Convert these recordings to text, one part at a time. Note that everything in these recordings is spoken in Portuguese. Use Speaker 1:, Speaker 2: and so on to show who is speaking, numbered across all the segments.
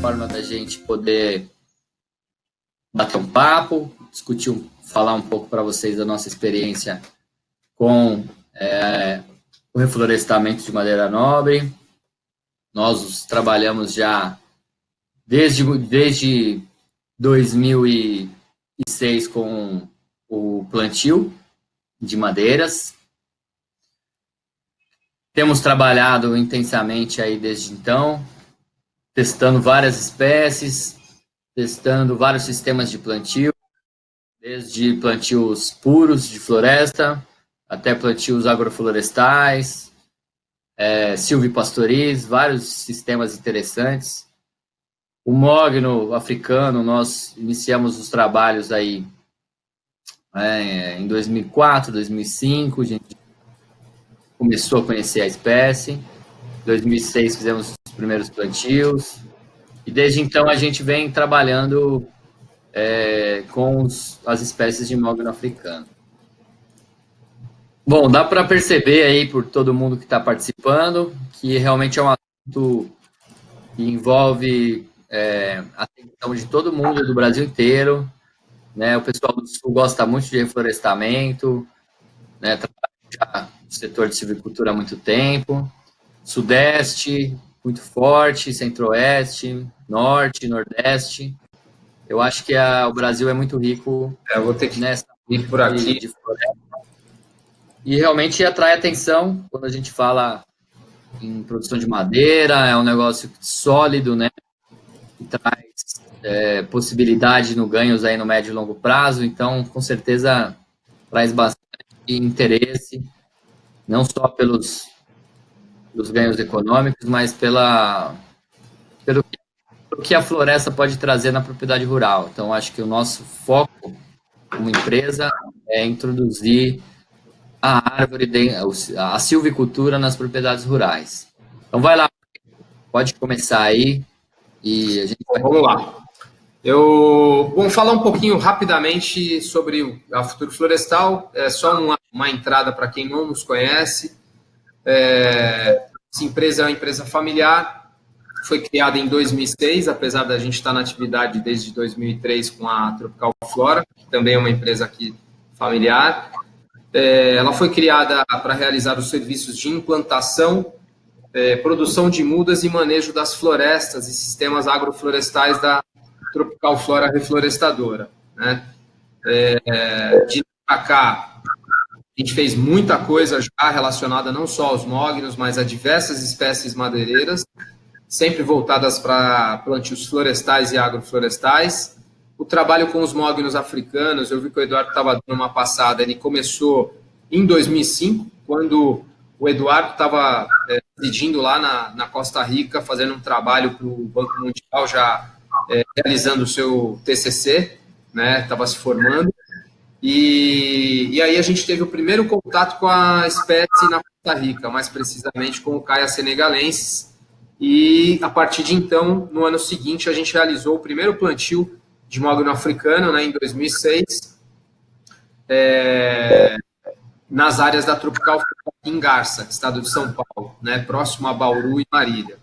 Speaker 1: forma da gente poder bater um papo, discutir, falar um pouco para vocês da nossa experiência com o reflorestamento de madeira nobre. Nós trabalhamos já desde 2006 com o plantio de madeiras. Temos trabalhado intensamente aí desde então, testando várias espécies, testando vários sistemas de plantio, desde plantios puros de floresta, até plantios agroflorestais, silvipastoris, vários sistemas interessantes. O mogno africano, nós iniciamos os trabalhos aí em 2004, 2005, a gente começou a conhecer a espécie. Em 2006 fizemos os primeiros plantios, e desde então a gente vem trabalhando com as espécies de mogno africano. Bom, dá para perceber aí por todo mundo que está participando que realmente é um assunto que envolve a atenção de todo mundo do Brasil inteiro, né? O pessoal do Sul gosta muito de reflorestamento, né? Trabalha no setor de silvicultura há muito tempo. Sudeste, muito forte, Centro-Oeste, Norte, Nordeste. Eu acho que o Brasil é muito rico.
Speaker 2: Eu vou ter que ir por aqui.
Speaker 1: De floresta. E realmente atrai atenção quando a gente fala em produção de madeira, é um negócio sólido, né? Que traz possibilidade no ganhos aí no médio e longo prazo, então com certeza traz bastante interesse, não só pelos ganhos econômicos, mas pelo que a floresta pode trazer na propriedade rural. Então acho que o nosso foco como empresa é introduzir a árvore, a silvicultura nas propriedades rurais. Então vai lá, pode começar aí e a gente vai...
Speaker 2: Vamos lá. Vamos falar um pouquinho rapidamente sobre a Futuro Florestal. É só uma entrada para quem não nos conhece. Essa empresa é uma empresa familiar, foi criada em 2006, apesar da gente estar na atividade desde 2003 com a Tropical Flora, que também é uma empresa aqui familiar. Ela foi criada para realizar os serviços de implantação, produção de mudas e manejo das florestas e sistemas agroflorestais da Tropical Flora Reflorestadora, né? De lá para cá, a gente fez muita coisa já relacionada não só aos mognos, mas a diversas espécies madeireiras, sempre voltadas para plantios florestais e agroflorestais. O trabalho com os mognos africanos, eu vi que o Eduardo estava dando uma passada, ele começou em 2005, quando o Eduardo estava residindo lá na Costa Rica, fazendo um trabalho para o Banco Mundial, já realizando o seu TCC, né, estava se formando. E aí a gente teve o primeiro contato com a espécie na Costa Rica, mais precisamente com o Caia senegalensis, e a partir de então, no ano seguinte, a gente realizou o primeiro plantio de mogno africano, né, em 2006, nas áreas da Tropical em Garça, estado de São Paulo, né, próximo a Bauru e Marília.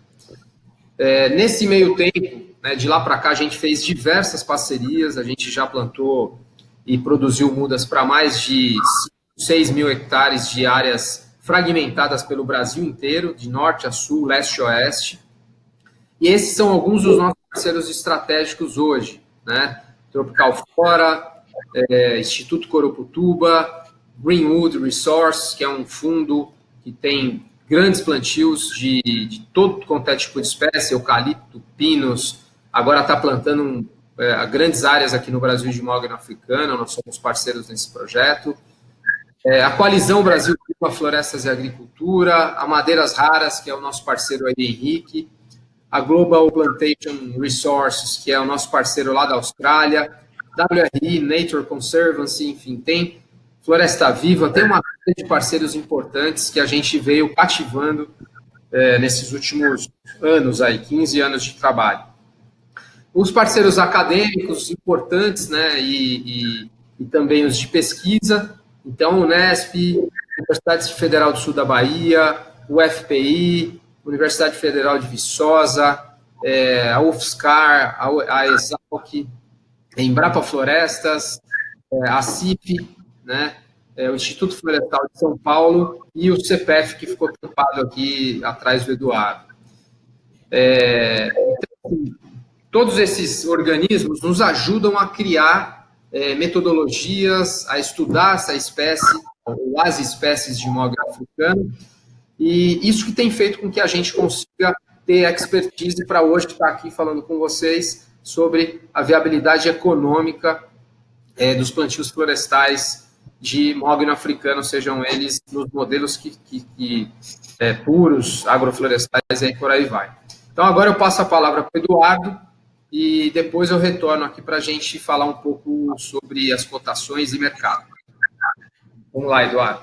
Speaker 2: Nesse meio tempo, né, de lá para cá, a gente fez diversas parcerias, a gente já plantou e produziu mudas para mais de 6 mil hectares de áreas fragmentadas pelo Brasil inteiro, de norte a sul, leste a oeste. E esses são alguns dos nossos parceiros estratégicos hoje, né? Tropical Flora, Instituto Coroputuba, Greenwood Resource, que é um fundo que tem grandes plantios de todo quanto é tipo de espécie, eucalipto, pinos, agora está plantando grandes áreas aqui no Brasil de mogno africano, nós somos parceiros nesse projeto. A Coalizão Brasil Clima, Florestas e Agricultura, a Madeiras Raras, que é o nosso parceiro aí, Henrique, a Global Plantation Resources, que é o nosso parceiro lá da Austrália, WRI, Nature Conservancy, enfim, tem Floresta Viva, tem uma série de parceiros importantes que a gente veio cativando nesses últimos anos, aí, 15 anos de trabalho. Os parceiros acadêmicos importantes, né, e também os de pesquisa, então, Unesp, Universidade Federal do Sul da Bahia, UFPI, Universidade Federal de Viçosa, a UFSCar, a Exalc, a Embrapa Florestas, a CIP, né, o Instituto Florestal de São Paulo e o CPF, que ficou tampado aqui atrás do Eduardo. Então, todos esses organismos nos ajudam a criar metodologias, a estudar essa espécie, ou as espécies de mogno africano, e isso que tem feito com que a gente consiga ter expertise para hoje estar aqui falando com vocês sobre a viabilidade econômica dos plantios florestais de mogno africano, sejam eles nos modelos puros, agroflorestais, e por aí vai. Então, agora eu passo a palavra para o Eduardo e depois eu retorno aqui para a gente falar um pouco sobre as cotações e mercado. Vamos lá, Eduardo.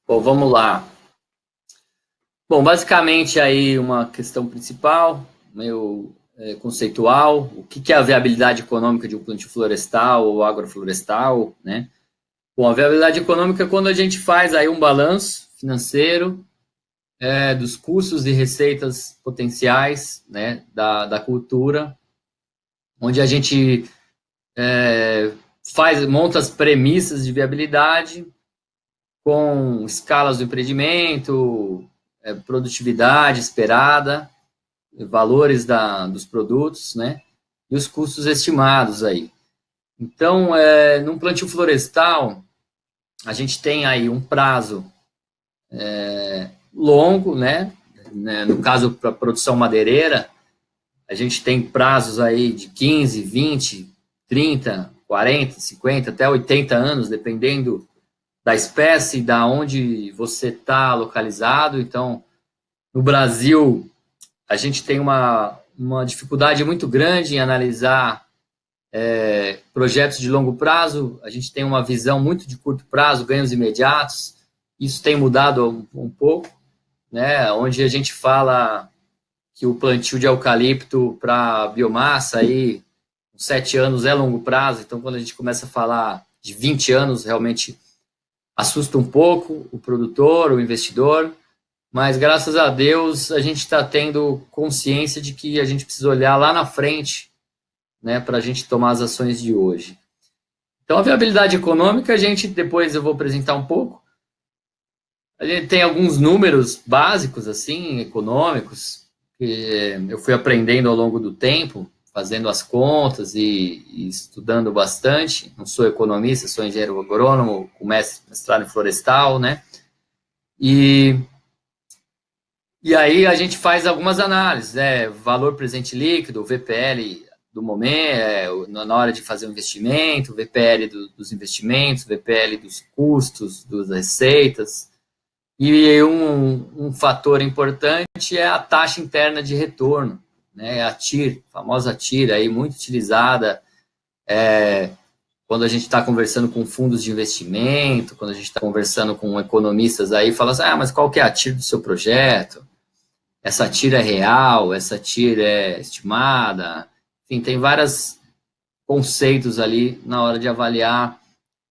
Speaker 1: Bom, vamos lá. Bom, basicamente aí uma questão principal, meio conceitual, o que é a viabilidade econômica de um plantio florestal ou agroflorestal, né? Bom, a viabilidade econômica é quando a gente faz aí um balanço financeiro dos custos e receitas potenciais, né, da cultura, onde a gente monta as premissas de viabilidade com escalas do empreendimento, produtividade esperada, valores dos produtos, né, e os custos estimados aí. Então, num plantio florestal, a gente tem aí um prazo longo, né? No caso, para produção madeireira, a gente tem prazos aí de 15, 20, 30, 40, 50, até 80 anos, dependendo da espécie, da onde você está localizado. Então, no Brasil, a gente tem uma dificuldade muito grande em analisar projetos de longo prazo. A gente tem uma visão muito de curto prazo, ganhos imediatos. Isso tem mudado um pouco, né? Onde a gente fala que o plantio de eucalipto para biomassa aí, 7 anos é longo prazo. Então, quando a gente começa a falar de 20 anos, realmente assusta um pouco o produtor, o investidor, mas graças a Deus a gente está tendo consciência de que a gente precisa olhar lá na frente, né, para a gente tomar as ações de hoje. Então, a viabilidade econômica, depois eu vou apresentar um pouco. A gente tem alguns números básicos, assim, econômicos, que eu fui aprendendo ao longo do tempo, fazendo as contas e estudando bastante. Não sou economista, sou engenheiro agrônomo, com mestrado em florestal, né? E aí a gente faz algumas análises, valor presente líquido, VPL do momento, na hora de fazer o investimento, VPL dos investimentos, VPL dos custos, das receitas. E um fator importante é a taxa interna de retorno, né? A TIR, a famosa TIR, aí, muito utilizada quando a gente está conversando com fundos de investimento, quando a gente está conversando com economistas aí, fala assim, mas qual que é a TIR do seu projeto? Essa TIR é real, essa TIR é estimada, enfim, tem vários conceitos ali na hora de avaliar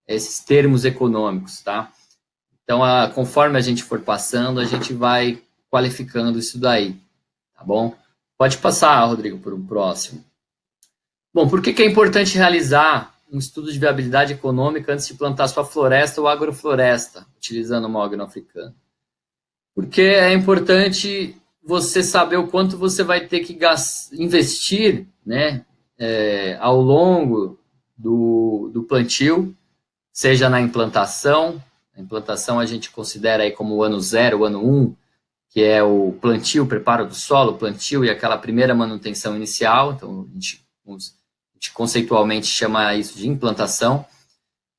Speaker 1: esses termos econômicos, tá? Então, conforme a gente for passando, a gente vai qualificando isso daí, tá bom? Pode passar, Rodrigo, para o próximo. Bom, por que é importante realizar um estudo de viabilidade econômica antes de plantar sua floresta ou agrofloresta, utilizando o mogno africano? Porque é importante você saber o quanto você vai ter que investir, né, ao longo do plantio, seja na implantação. A implantação a gente considera aí como o ano 0, o ano 1, que é o plantio, o preparo do solo, plantio e aquela primeira manutenção inicial. Então, a gente conceitualmente chama isso de implantação.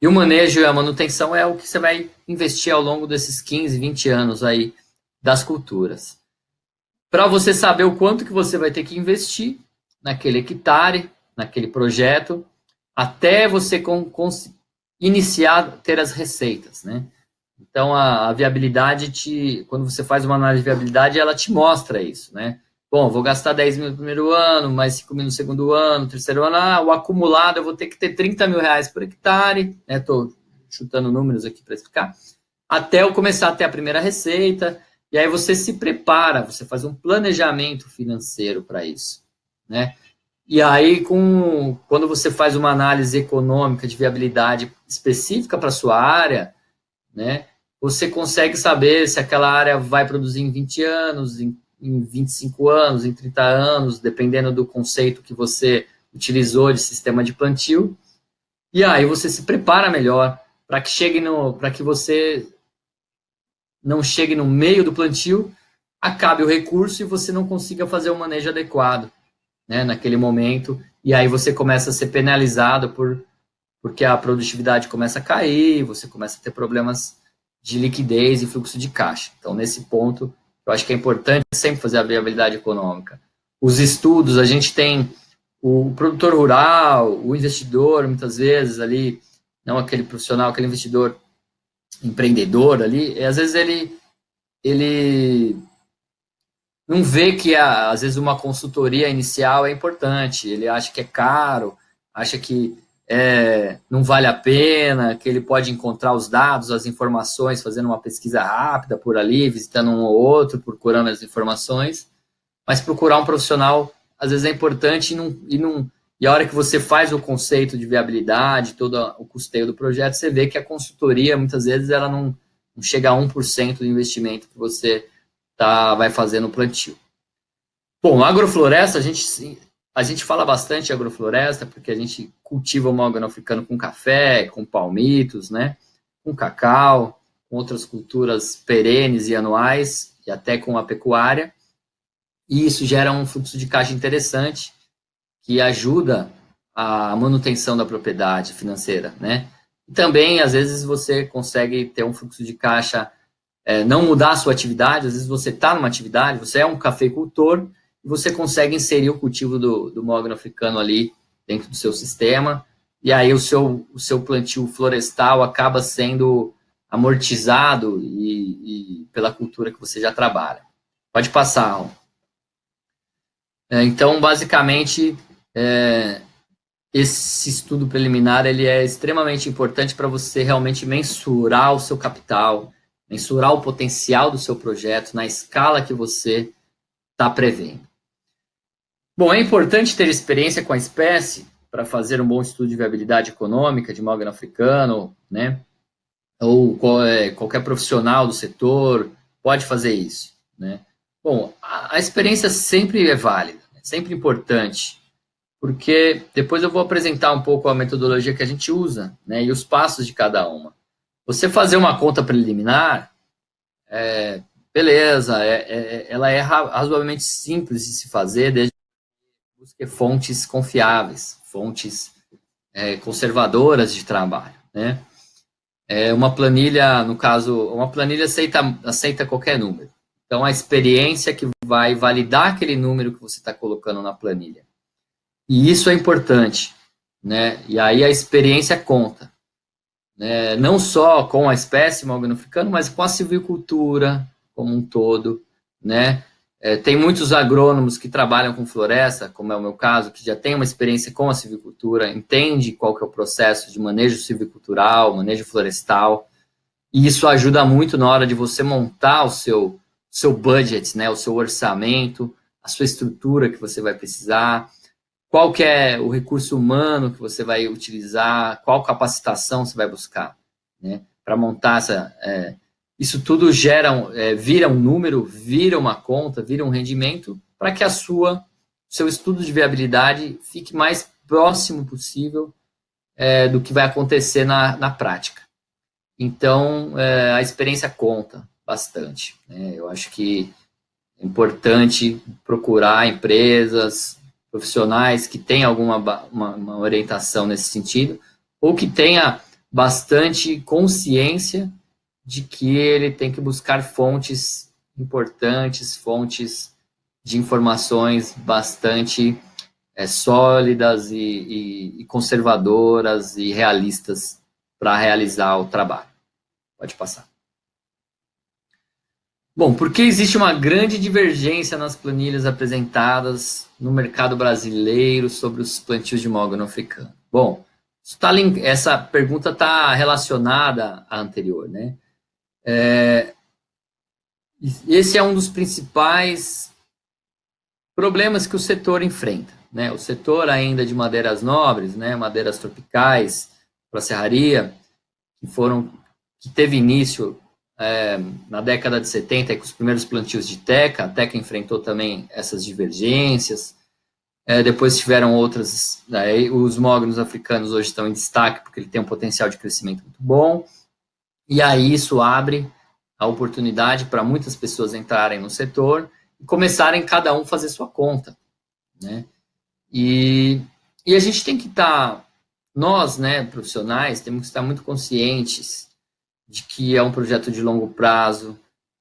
Speaker 1: E o manejo e a manutenção é o que você vai investir ao longo desses 15, 20 anos aí das culturas. Para você saber o quanto que você vai ter que investir naquele hectare, naquele projeto, até você iniciar a ter as receitas, né? Então, a viabilidade, quando você faz uma análise de viabilidade, ela te mostra isso, né? Bom, vou gastar 10 mil no primeiro ano, mais 5 mil no segundo ano, terceiro ano, o acumulado eu vou ter que ter 30 mil reais por hectare, né? Estou chutando números aqui para explicar, até eu começar a ter a primeira receita, E aí você se prepara, você faz um planejamento financeiro para isso, né? E aí, quando você faz uma análise econômica de viabilidade específica para a sua área, né, você consegue saber se aquela área vai produzir em 20 anos, em 25 anos, em 30 anos, dependendo do conceito que você utilizou de sistema de plantio. E aí você se prepara melhor para que você não chegue no meio do plantio, acabe o recurso e você não consiga fazer o manejo adequado, né, naquele momento, e aí você começa a ser penalizado porque a produtividade começa a cair, você começa a ter problemas de liquidez e fluxo de caixa. Então, nesse ponto, eu acho que é importante sempre fazer a viabilidade econômica. Os estudos, a gente tem o produtor rural, o investidor, muitas vezes ali, não aquele profissional, aquele investidor empreendedor ali, às vezes ele não vê que, às vezes, uma consultoria inicial é importante, ele acha que é caro, acha que não vale a pena, que ele pode encontrar os dados, as informações, fazendo uma pesquisa rápida por ali, visitando um ou outro, procurando as informações, mas procurar um profissional, às vezes, é importante e a hora que você faz o conceito de viabilidade, todo o custeio do projeto, você vê que a consultoria, muitas vezes, ela não chega a 1% do investimento que você vai fazer no plantio. Bom, agrofloresta, a gente fala bastante de agrofloresta, porque a gente cultiva o mogno africano com café, com palmitos, né? Com cacau, com outras culturas perenes e anuais, e até com a pecuária. E isso gera um fluxo de caixa interessante, que ajuda a manutenção da propriedade financeira, né? E também, às vezes, você consegue ter um fluxo de caixa, não mudar a sua atividade, às vezes você está numa atividade, você é um cafeicultor, e você consegue inserir o cultivo do mogno africano ali dentro do seu sistema, e aí o seu plantio florestal acaba sendo amortizado e pela cultura que você já trabalha. Pode passar, Ron. Então, basicamente, esse estudo preliminar ele é extremamente importante para você realmente mensurar o seu capital, mensurar o potencial do seu projeto na escala que você está prevendo. Bom, é importante ter experiência com a espécie para fazer um bom estudo de viabilidade econômica de mogno africano, né? Ou qualquer profissional do setor pode fazer isso, né? Bom, a experiência sempre é válida, é sempre importante, porque depois eu vou apresentar um pouco a metodologia que a gente usa, né? E os passos de cada uma. Você fazer uma conta preliminar, beleza, ela é razoavelmente simples de se fazer, desde que busque fontes confiáveis, fontes conservadoras de trabalho, né? Uma planilha, no caso, uma planilha aceita qualquer número. Então, a experiência que vai validar aquele número que você está colocando na planilha. E isso é importante, né? E aí a experiência conta, né? Não só com a espécie mogno africano, mas com a silvicultura como um todo, né? Tem muitos agrônomos que trabalham com floresta, como é o meu caso, que já tem uma experiência com a silvicultura, entende qual que é o processo de manejo silvicultural, manejo florestal, e isso ajuda muito na hora de você montar o seu budget, né? O seu orçamento, a sua estrutura que você vai precisar, qual que é o recurso humano que você vai utilizar, qual capacitação você vai buscar, né? Para montar isso tudo vira um número, vira uma conta, vira um rendimento, para que seu estudo de viabilidade fique mais próximo possível do que vai acontecer na prática. Então, a experiência conta bastante, né? Eu acho que é importante procurar empresas, profissionais que tenham uma orientação nesse sentido, ou que tenha bastante consciência de que ele tem que buscar fontes importantes, fontes de informações bastante sólidas e conservadoras e realistas para realizar o trabalho. Pode passar. Bom, por que existe uma grande divergência nas planilhas apresentadas no mercado brasileiro sobre os plantios de mogno africano? Bom, essa pergunta está relacionada à anterior, né? esse é um dos principais problemas que o setor enfrenta, né? O setor ainda de madeiras nobres, né? Madeiras tropicais para serraria, que teve início na década de 70 com os primeiros plantios de teca. A teca enfrentou também essas divergências. Depois tiveram outras. Os mognos africanos hoje estão em destaque porque ele tem um potencial de crescimento muito bom. E aí isso abre a oportunidade para muitas pessoas entrarem no setor e começarem cada um fazer sua conta, né? E a gente tem que estar, nós, né, profissionais, temos que estar muito conscientes de que é um projeto de longo prazo,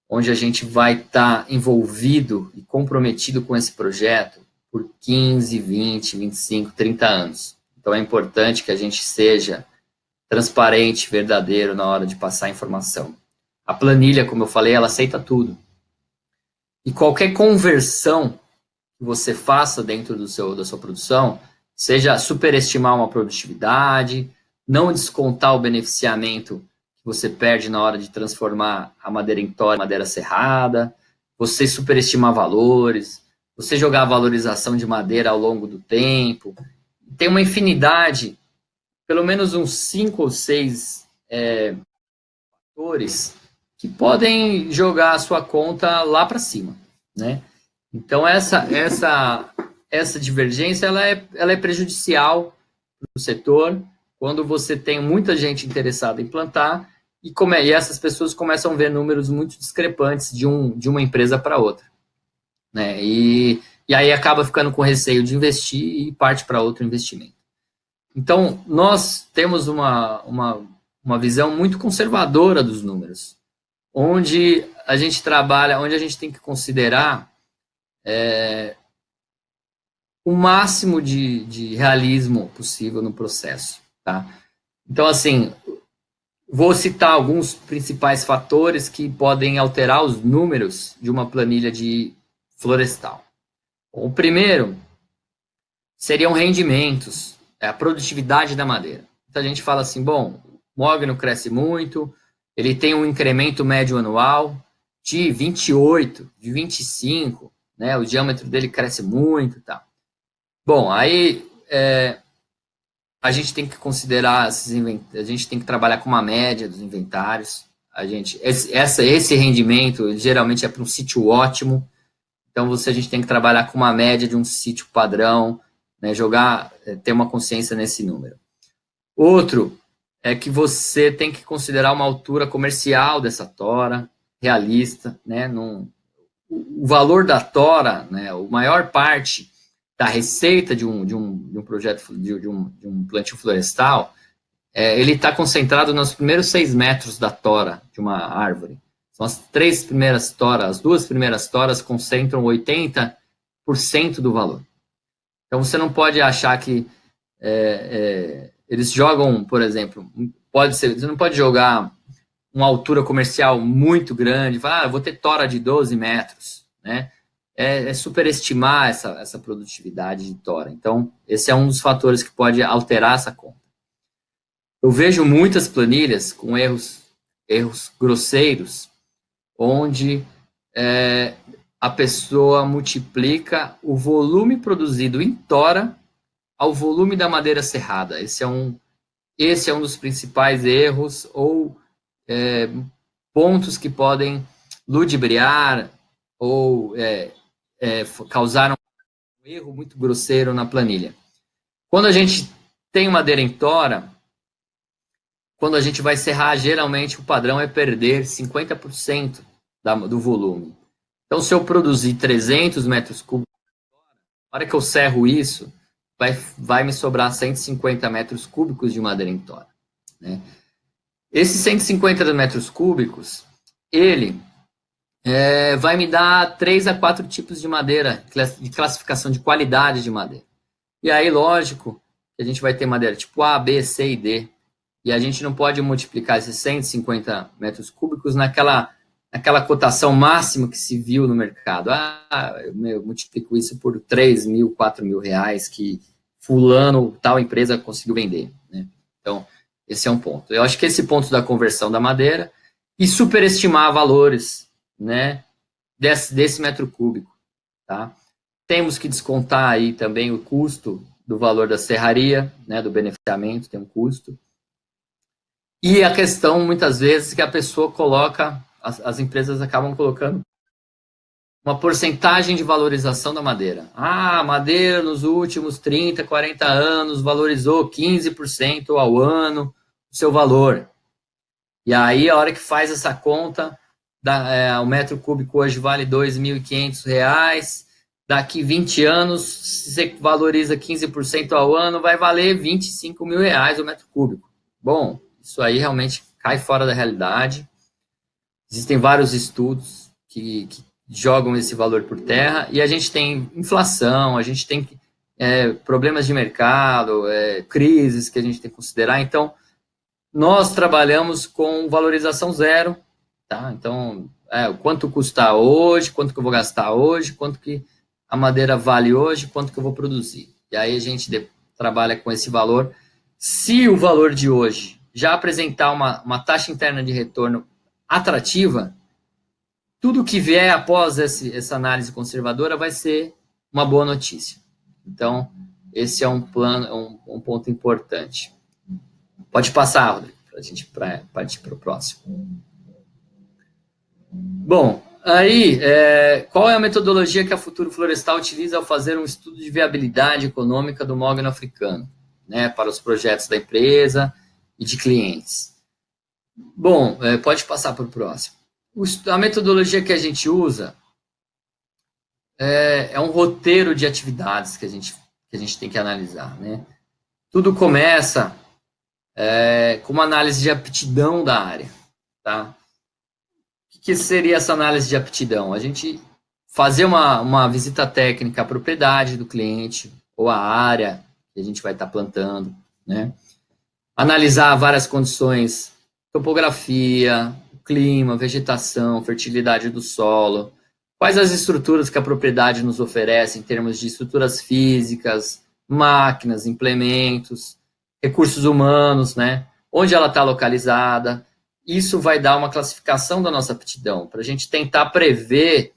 Speaker 1: onde a gente vai estar envolvido e comprometido com esse projeto por 15, 20, 25, 30 anos. Então é importante que a gente seja transparente, verdadeiro na hora de passar a informação. A planilha, como eu falei, ela aceita tudo. E qualquer conversão que você faça dentro da sua produção, seja superestimar uma produtividade, não descontar o beneficiamento que você perde na hora de transformar a madeira em tora em madeira serrada, você superestimar valores, você jogar a valorização de madeira ao longo do tempo. Tem uma infinidade, pelo menos uns 5 ou 6 fatores que podem jogar a sua conta lá para cima, né? Então, essa divergência ela é prejudicial para o setor quando você tem muita gente interessada em plantar e essas pessoas começam a ver números muito discrepantes de uma empresa para outra, né? E aí acaba ficando com receio de investir e parte para outro investimento. Então, nós temos uma visão muito conservadora dos números, onde a gente trabalha, onde a gente tem que considerar o máximo de realismo possível no processo, tá? Então, assim, vou citar alguns principais fatores que podem alterar os números de uma planilha de florestal. O primeiro seriam rendimentos, a produtividade da madeira. Então, a gente fala assim, bom, o mogno cresce muito, ele tem um incremento médio anual de 28, de 25, né? O diâmetro dele cresce muito, tá? Bom, aí a gente tem que considerar a gente tem que trabalhar com uma média dos inventários. Esse rendimento geralmente é para um sítio ótimo. Então a gente tem que trabalhar com uma média de um sítio padrão, né? Ter uma consciência nesse número. Outro é que você tem que considerar uma altura comercial dessa tora, realista, né? O valor da tora, né? A maior parte da receita de um projeto, de um plantio florestal, ele está concentrado nos primeiros 6 metros da tora de uma árvore. São as 3 primeiras toras, as 2 primeiras toras concentram 80% do valor. Então, você não pode achar que eles jogam, por exemplo, você não pode jogar uma altura comercial muito grande, falar, eu vou ter tora de 12 metros, né? Superestimar essa produtividade de tora. Então, esse é um dos fatores que pode alterar essa conta. Eu vejo muitas planilhas com erros grosseiros, onde a pessoa multiplica o volume produzido em tora ao volume da madeira serrada. Esse é um dos principais erros ou pontos que podem ludibriar ou causar um erro muito grosseiro na planilha. Quando a gente tem madeira em tora, quando a gente vai serrar, geralmente o padrão é perder 50% do volume. Então, se eu produzir 300 metros cúbicos, na hora que eu serro isso, vai me sobrar 150 metros cúbicos de madeira em tora, né? Esses 150 metros cúbicos, ele vai me dar 3 a 4 tipos de madeira, de classificação de qualidade de madeira. E aí, lógico, que a gente vai ter madeira tipo A, B, C e D. E a gente não pode multiplicar esses 150 metros cúbicos naquela cotação máxima que se viu no mercado. Eu multiplico isso por 3 mil, 4 mil reais que fulano, tal empresa conseguiu vender, né? Então, esse é um ponto. Eu acho que esse ponto da conversão da madeira e superestimar valores né, desse metro cúbico, tá? Temos que descontar aí também o custo do valor da serraria, né, do beneficiamento, tem um custo. E a questão, muitas vezes, que a pessoa coloca, as empresas acabam colocando uma porcentagem de valorização da madeira. Ah, a madeira nos últimos 30, 40 anos valorizou 15% ao ano o seu valor. E aí, a hora que faz essa conta, o metro cúbico hoje vale R$ 2.500, daqui 20 anos, se você valoriza 15% ao ano, vai valer R$ 25 mil o metro cúbico. Bom, isso aí realmente cai fora da realidade. Existem vários estudos que jogam esse valor por terra, e a gente tem inflação, a gente tem problemas de mercado, crises que a gente tem que considerar. Então, nós trabalhamos com valorização zero, tá? Então, quanto custa hoje, quanto que eu vou gastar hoje, quanto que a madeira vale hoje, quanto que eu vou produzir. E aí a gente trabalha com esse valor. Se o valor de hoje já apresentar uma taxa interna de retorno atrativa, tudo que vier após essa análise conservadora vai ser uma boa notícia. Então, esse é um ponto importante. Pode passar, Rodrigo, para a gente partir para o próximo. Bom, aí, qual é a metodologia que a Futuro Florestal utiliza ao fazer um estudo de viabilidade econômica do mogno africano, né, para os projetos da empresa e de clientes? Bom, pode passar para o próximo. A metodologia que a gente usa é um roteiro de atividades que a gente tem que analisar, né? Tudo começa com uma análise de aptidão da área, tá? O que seria essa análise de aptidão? A gente fazer uma visita técnica à propriedade do cliente ou à área que a gente vai estar plantando, né? Analisar várias condições, topografia, clima, vegetação, fertilidade do solo, quais as estruturas que a propriedade nos oferece em termos de estruturas físicas, máquinas, implementos, recursos humanos, né? Onde ela está localizada. Isso vai dar uma classificação da nossa aptidão, para a gente tentar prever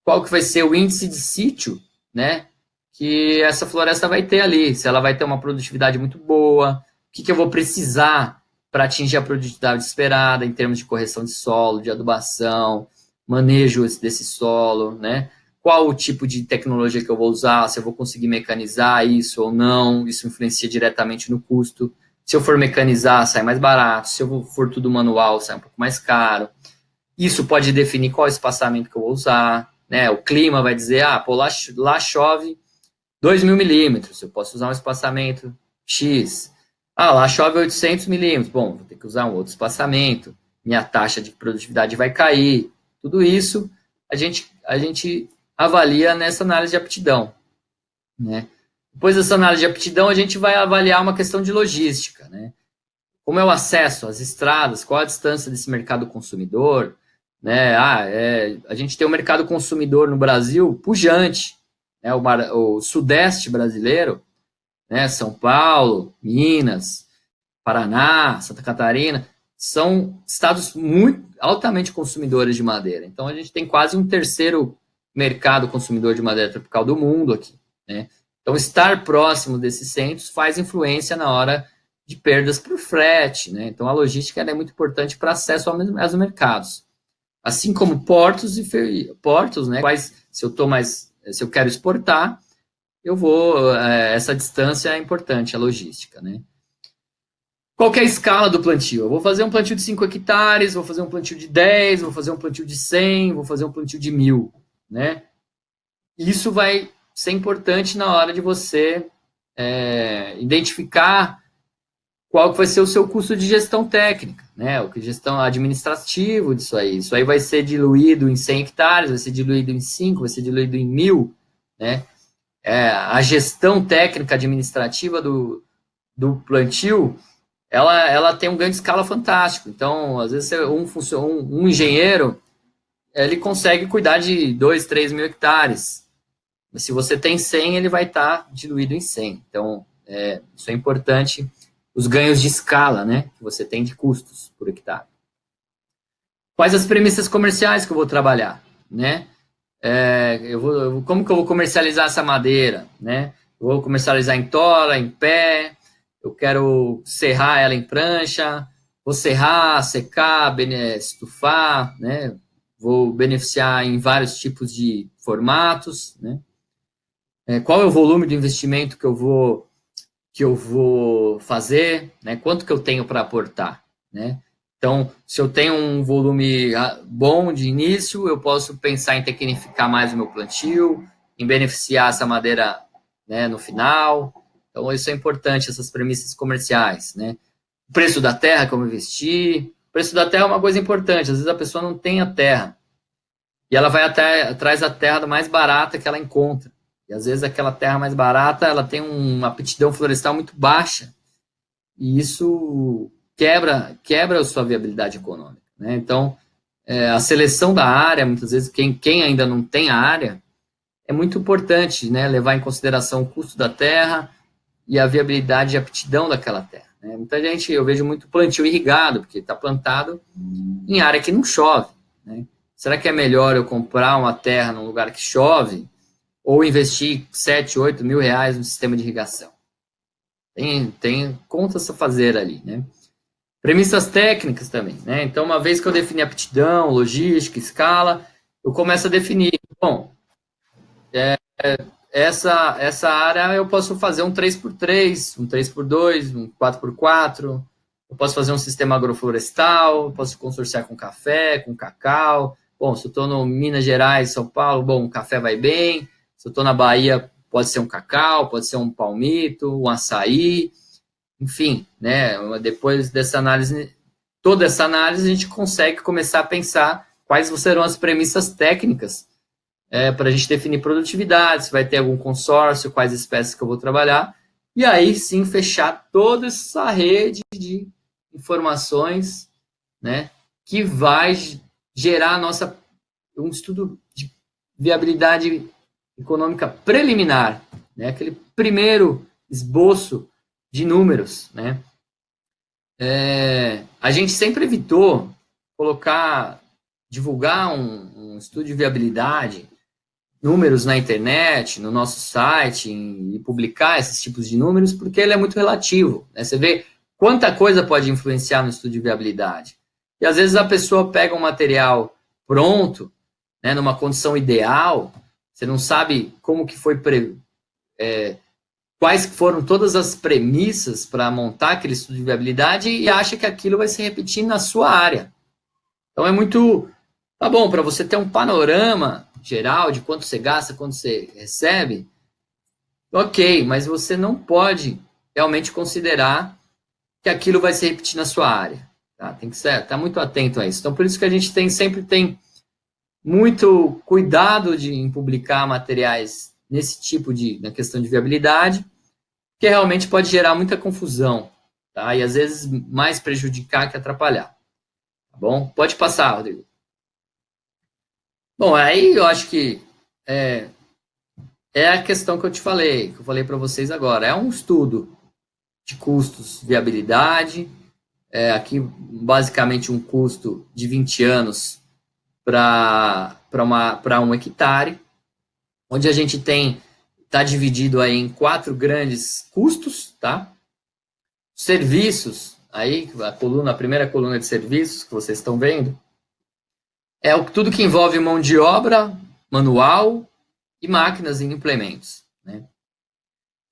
Speaker 1: qual que vai ser o índice de sítio, né, que essa floresta vai ter ali, se ela vai ter uma produtividade muito boa, o que eu vou precisar para atingir a produtividade esperada em termos de correção de solo, de adubação, manejo desse solo, né? Qual o tipo de tecnologia que eu vou usar, se eu vou conseguir mecanizar isso ou não, isso influencia diretamente no custo. Se eu for mecanizar, sai mais barato, se eu for tudo manual, sai um pouco mais caro. Isso pode definir qual espaçamento que eu vou usar, né? O clima vai dizer, lá chove 2.000 milímetros, eu posso usar um espaçamento X. Lá chove 800 milímetros. Bom, vou ter que usar um outro espaçamento. Minha taxa de produtividade vai cair. Tudo isso a gente avalia nessa análise de aptidão, né? Depois dessa análise de aptidão, a gente vai avaliar uma questão de logística, né? Como é o acesso às estradas, qual a distância desse mercado consumidor, né? A gente tem um mercado consumidor no Brasil pujante, né? O sudeste brasileiro, né? São Paulo, Minas, Paraná, Santa Catarina, são estados muito altamente consumidores de madeira. Então, a gente tem quase um terceiro mercado consumidor de madeira tropical do mundo aqui, né? Então, estar próximo desses centros faz influência na hora de perdas por frete, né? Então, a logística é muito importante para acesso aos mercados. Assim como portos, né? Se eu quero exportar, essa distância é importante, a logística, né? Qual que é a escala do plantio? Eu vou fazer um plantio de 5 hectares, vou fazer um plantio de 10, vou fazer um plantio de 100, vou fazer um plantio de 1.000, né? Isso vai ser importante na hora de você identificar qual que vai ser o seu custo de gestão técnica, né? O que gestão administrativo disso aí. Isso aí vai ser diluído em 100 hectares, vai ser diluído em 5, vai ser diluído em 1.000, né? A gestão técnica administrativa do plantio, ela tem um ganho de escala fantástico. Então, às vezes, um engenheiro, ele consegue cuidar de 2, 3 mil hectares. Mas se você tem 100, ele vai estar diluído em 100. Então, isso é importante, os ganhos de escala, né, que você tem de custos por hectare. quais as premissas comerciais que eu vou trabalhar, né? Como que eu vou comercializar essa madeira, né? Eu vou comercializar em tora, em pé, eu quero serrar ela em prancha, vou serrar, secar, estufar, né? Vou beneficiar em vários tipos de formatos, né? Qual é o volume de investimento que eu vou fazer, né? Quanto que eu tenho para aportar, né? Então, se eu tenho um volume bom de início, eu posso pensar em tecnificar mais o meu plantio, em beneficiar essa madeira, né, no final. Então, isso é importante, essas premissas comerciais, né? O preço da terra, como investir. O preço da terra é uma coisa importante. Às vezes a pessoa não tem a terra e ela vai atrás da terra mais barata que ela encontra. E às vezes aquela terra mais barata, ela tem uma aptidão florestal muito baixa. E isso quebra a sua viabilidade econômica, né? Então, a seleção da área, muitas vezes, quem ainda não tem a área, é muito importante, né? Levar em consideração o custo da terra e a viabilidade e aptidão daquela terra, né? Muita gente, eu vejo muito plantio irrigado, porque está plantado em área que não chove, né? Será que é melhor eu comprar uma terra num lugar que chove ou investir 7, 8 mil reais no sistema de irrigação? Tem contas a fazer ali, né? Premissas técnicas também, né? Então, uma vez que eu defini aptidão, logística, escala, eu começo a definir, bom, essa área eu posso fazer um 3x3, um 3x2, um 4x4, eu posso fazer um sistema agroflorestal, eu posso consorciar com café, com cacau. Bom, se eu estou no Minas Gerais, São Paulo, bom, o café vai bem. Se eu estou na Bahia, pode ser um cacau, pode ser um palmito, um açaí, enfim, né? Depois dessa análise, toda essa análise, a gente consegue começar a pensar quais serão as premissas técnicas para a gente definir produtividade, se vai ter algum consórcio, quais espécies que eu vou trabalhar, e aí sim fechar toda essa rede de informações, né, que vai gerar um estudo de viabilidade econômica preliminar, né, aquele primeiro esboço de números, né. A gente sempre evitou divulgar um estudo de viabilidade, números na internet, no nosso site, e publicar esses tipos de números, porque ele é muito relativo, né? Você vê quanta coisa pode influenciar no estudo de viabilidade. E às vezes a pessoa pega um material pronto, né, numa condição ideal, você não sabe como que foi, quais foram todas as premissas para montar aquele estudo de viabilidade e acha que aquilo vai se repetir na sua área. Então é muito... Tá bom, para você ter um panorama geral de quanto você gasta, quanto você recebe, ok, mas você não pode realmente considerar que aquilo vai se repetir na sua área. Tá? Tem que estar muito atento a isso. Então, por isso que a gente sempre tem muito cuidado em publicar materiais nesse tipo na questão de viabilidade, que realmente pode gerar muita confusão, tá? E às vezes mais prejudicar que atrapalhar. Tá bom? Pode passar, Rodrigo. Bom, aí eu acho que é a questão que eu falei para vocês agora. É um estudo de custos, viabilidade, aqui basicamente um custo de 20 anos para 1 hectare, onde a gente está dividido aí em 4 grandes custos, tá? Serviços, aí a primeira coluna de serviços que vocês estão vendo, tudo que envolve mão de obra, manual e máquinas e implementos, né?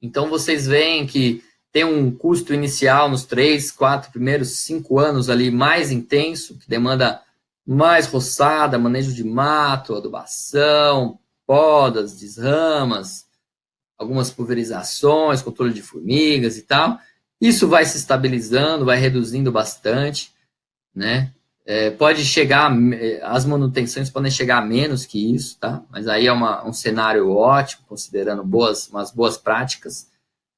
Speaker 1: Então, vocês veem que tem um custo inicial nos 3, 4 primeiros 5 anos ali mais intenso, que demanda mais roçada, manejo de mato, adubação, podas, desramas, algumas pulverizações, controle de formigas e tal. Isso vai se estabilizando, vai reduzindo bastante, né? Pode chegar, as manutenções podem chegar a menos que isso, tá? Mas aí é um cenário ótimo, considerando umas boas práticas.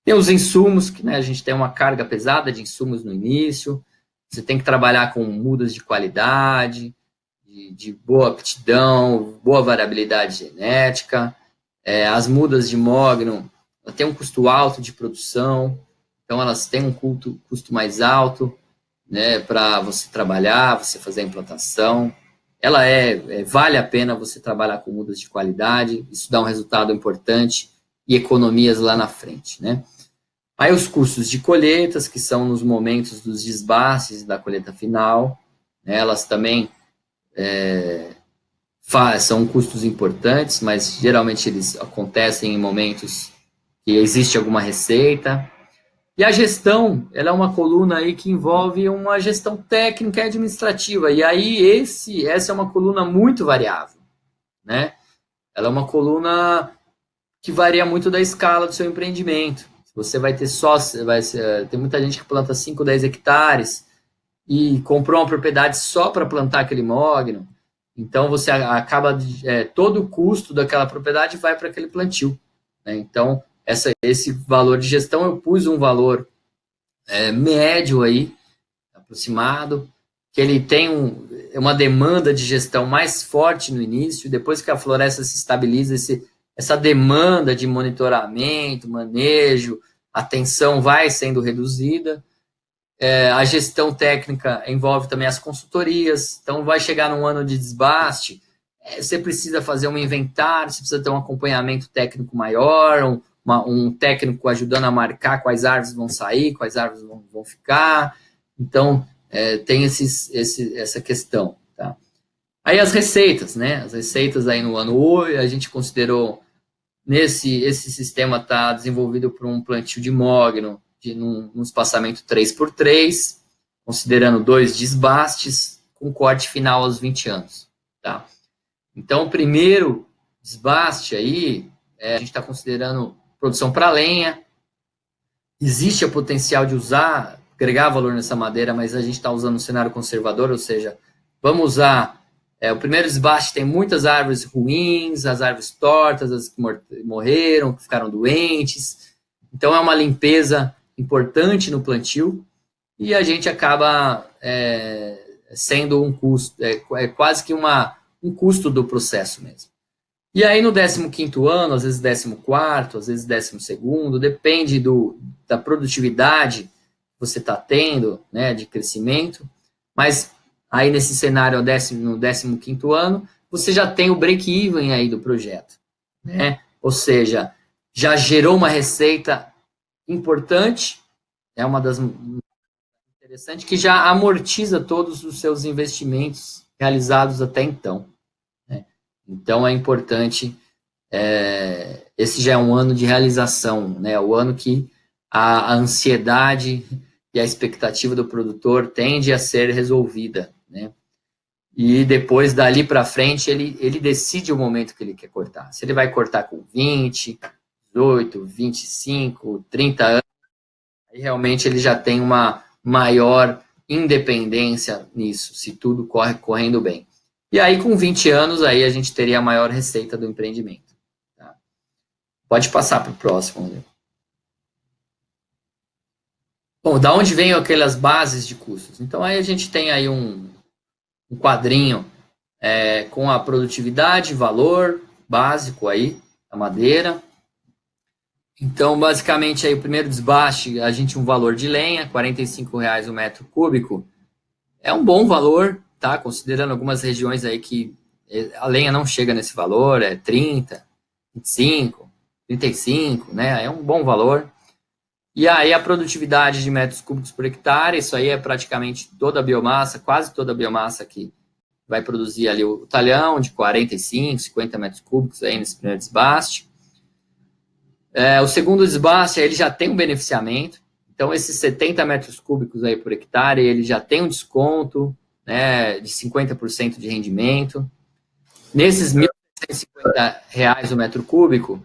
Speaker 1: Tem os insumos, que, né, a gente tem uma carga pesada de insumos no início, você tem que trabalhar com mudas de qualidade, de boa aptidão, boa variabilidade genética. As mudas de mogno têm um custo alto de produção, então elas têm um custo mais alto. né, para você trabalhar, você fazer a implantação. Ela vale a pena você trabalhar com mudas de qualidade, isso dá um resultado importante e economias lá na frente, né? Aí os custos de colheitas, que são nos momentos dos desbastes da colheita final, né, elas também são custos importantes, mas geralmente eles acontecem em momentos que existe alguma receita. E a gestão, ela é uma coluna aí que envolve uma gestão técnica e administrativa. E aí essa é uma coluna muito variável, né? Ela é uma coluna que varia muito da escala do seu empreendimento. Você vai ter tem muita gente que planta 5, 10 hectares e comprou uma propriedade só para plantar aquele mogno. Então você acaba todo o custo daquela propriedade vai para aquele plantio, né? Então esse valor de gestão, eu pus um valor médio aí, aproximado, que ele tem uma demanda de gestão mais forte no início, depois que a floresta se estabiliza, essa demanda de monitoramento, manejo, atenção vai sendo reduzida. A gestão técnica envolve também as consultorias, então vai chegar num ano de desbaste, você precisa fazer um inventário, você precisa ter um acompanhamento técnico maior, um técnico ajudando a marcar quais árvores vão sair, quais árvores vão ficar. Então, tem essa questão. Tá? Aí as receitas, né? As receitas aí no ano 8, a gente considerou, esse sistema está desenvolvido por um plantio de mogno, num espaçamento 3x3, considerando 2 desbastes, com corte final aos 20 anos. Tá? Então, o primeiro desbaste aí, a gente está considerando produção para lenha. Existe o potencial de agregar valor nessa madeira, mas a gente está usando um cenário conservador, ou seja, vamos usar. O primeiro desbaste tem muitas árvores ruins, as árvores tortas, as que morreram, que ficaram doentes. Então, é uma limpeza importante no plantio e a gente acaba sendo um custo, quase que um custo do processo mesmo. E aí no 15º ano, às vezes 14º, às vezes 12º, depende da produtividade que você está tendo, né, de crescimento, mas aí nesse cenário no 15º ano, você já tem o break-even aí do projeto, né? Ou seja, já gerou uma receita importante, é uma das interessantes, que já amortiza todos os seus investimentos realizados até então. Então, é importante, esse já é um ano de realização, né? O ano que a ansiedade e a expectativa do produtor tende a ser resolvida, né? E depois, dali para frente, ele decide o momento que ele quer cortar. Se ele vai cortar com 20, 18, 25, 30 anos, aí realmente ele já tem uma maior independência nisso, se tudo correndo bem. E aí, com 20 anos, aí a gente teria a maior receita do empreendimento. Tá? Pode passar para o próximo, André. Bom, da onde vem aquelas bases de custos? Então, aí a gente tem aí um quadrinho com a produtividade, valor básico aí, da madeira. Então, basicamente, aí o primeiro desbaste, a gente um valor de lenha, R$ 45,00 o metro cúbico. É um bom valor, tá? Considerando algumas regiões aí que a lenha não chega nesse valor, 30, 25, 35, né? É um bom valor. E aí a produtividade de metros cúbicos por hectare, isso aí é praticamente toda a biomassa, quase toda a biomassa que vai produzir ali o talhão, de 45, 50 metros cúbicos aí nesse primeiro desbaste. O segundo desbaste, ele já tem um beneficiamento, então esses 70 metros cúbicos aí por hectare, ele já tem um desconto, né, de 50% de rendimento. Nesses R$ 1.150 o metro cúbico,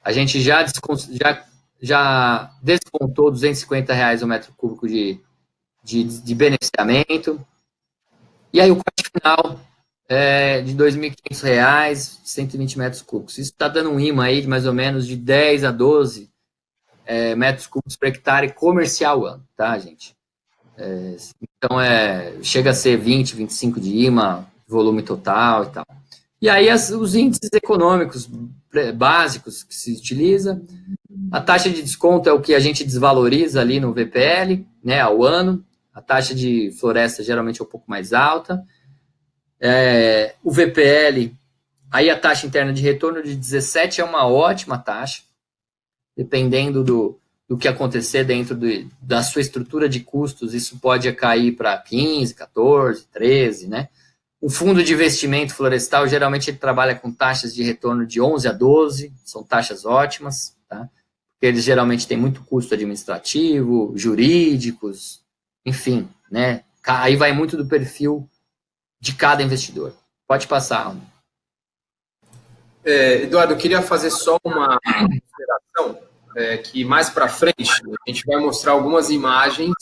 Speaker 1: a gente já descontou R$ 250 o metro cúbico de beneficiamento. E aí o corte final de R$ 2.500, 120 metros cúbicos. Isso está dando um IMA aí de mais ou menos de 10 a 12 metros cúbicos por hectare comercial ano, tá, gente? Então, chega a ser 20, 25 de IMA, volume total e tal. E aí, os índices econômicos básicos que se utiliza, a taxa de desconto é o que a gente desvaloriza ali no VPL, né, ao ano, A taxa de floresta geralmente é um pouco mais alta. O VPL, aí a taxa interna de retorno de 17 é uma ótima taxa, dependendo do que acontecer dentro da sua estrutura de custos, isso pode cair para 15, 14, 13, né? O fundo de investimento florestal, geralmente ele trabalha com taxas de retorno de 11 a 12, são taxas ótimas, tá? Porque eles geralmente têm muito custo administrativo, jurídicos, enfim, né? Aí vai muito do perfil de cada investidor. Pode passar, Arno.
Speaker 2: Eduardo, eu queria fazer só uma consideração, que mais para frente a gente vai mostrar algumas imagens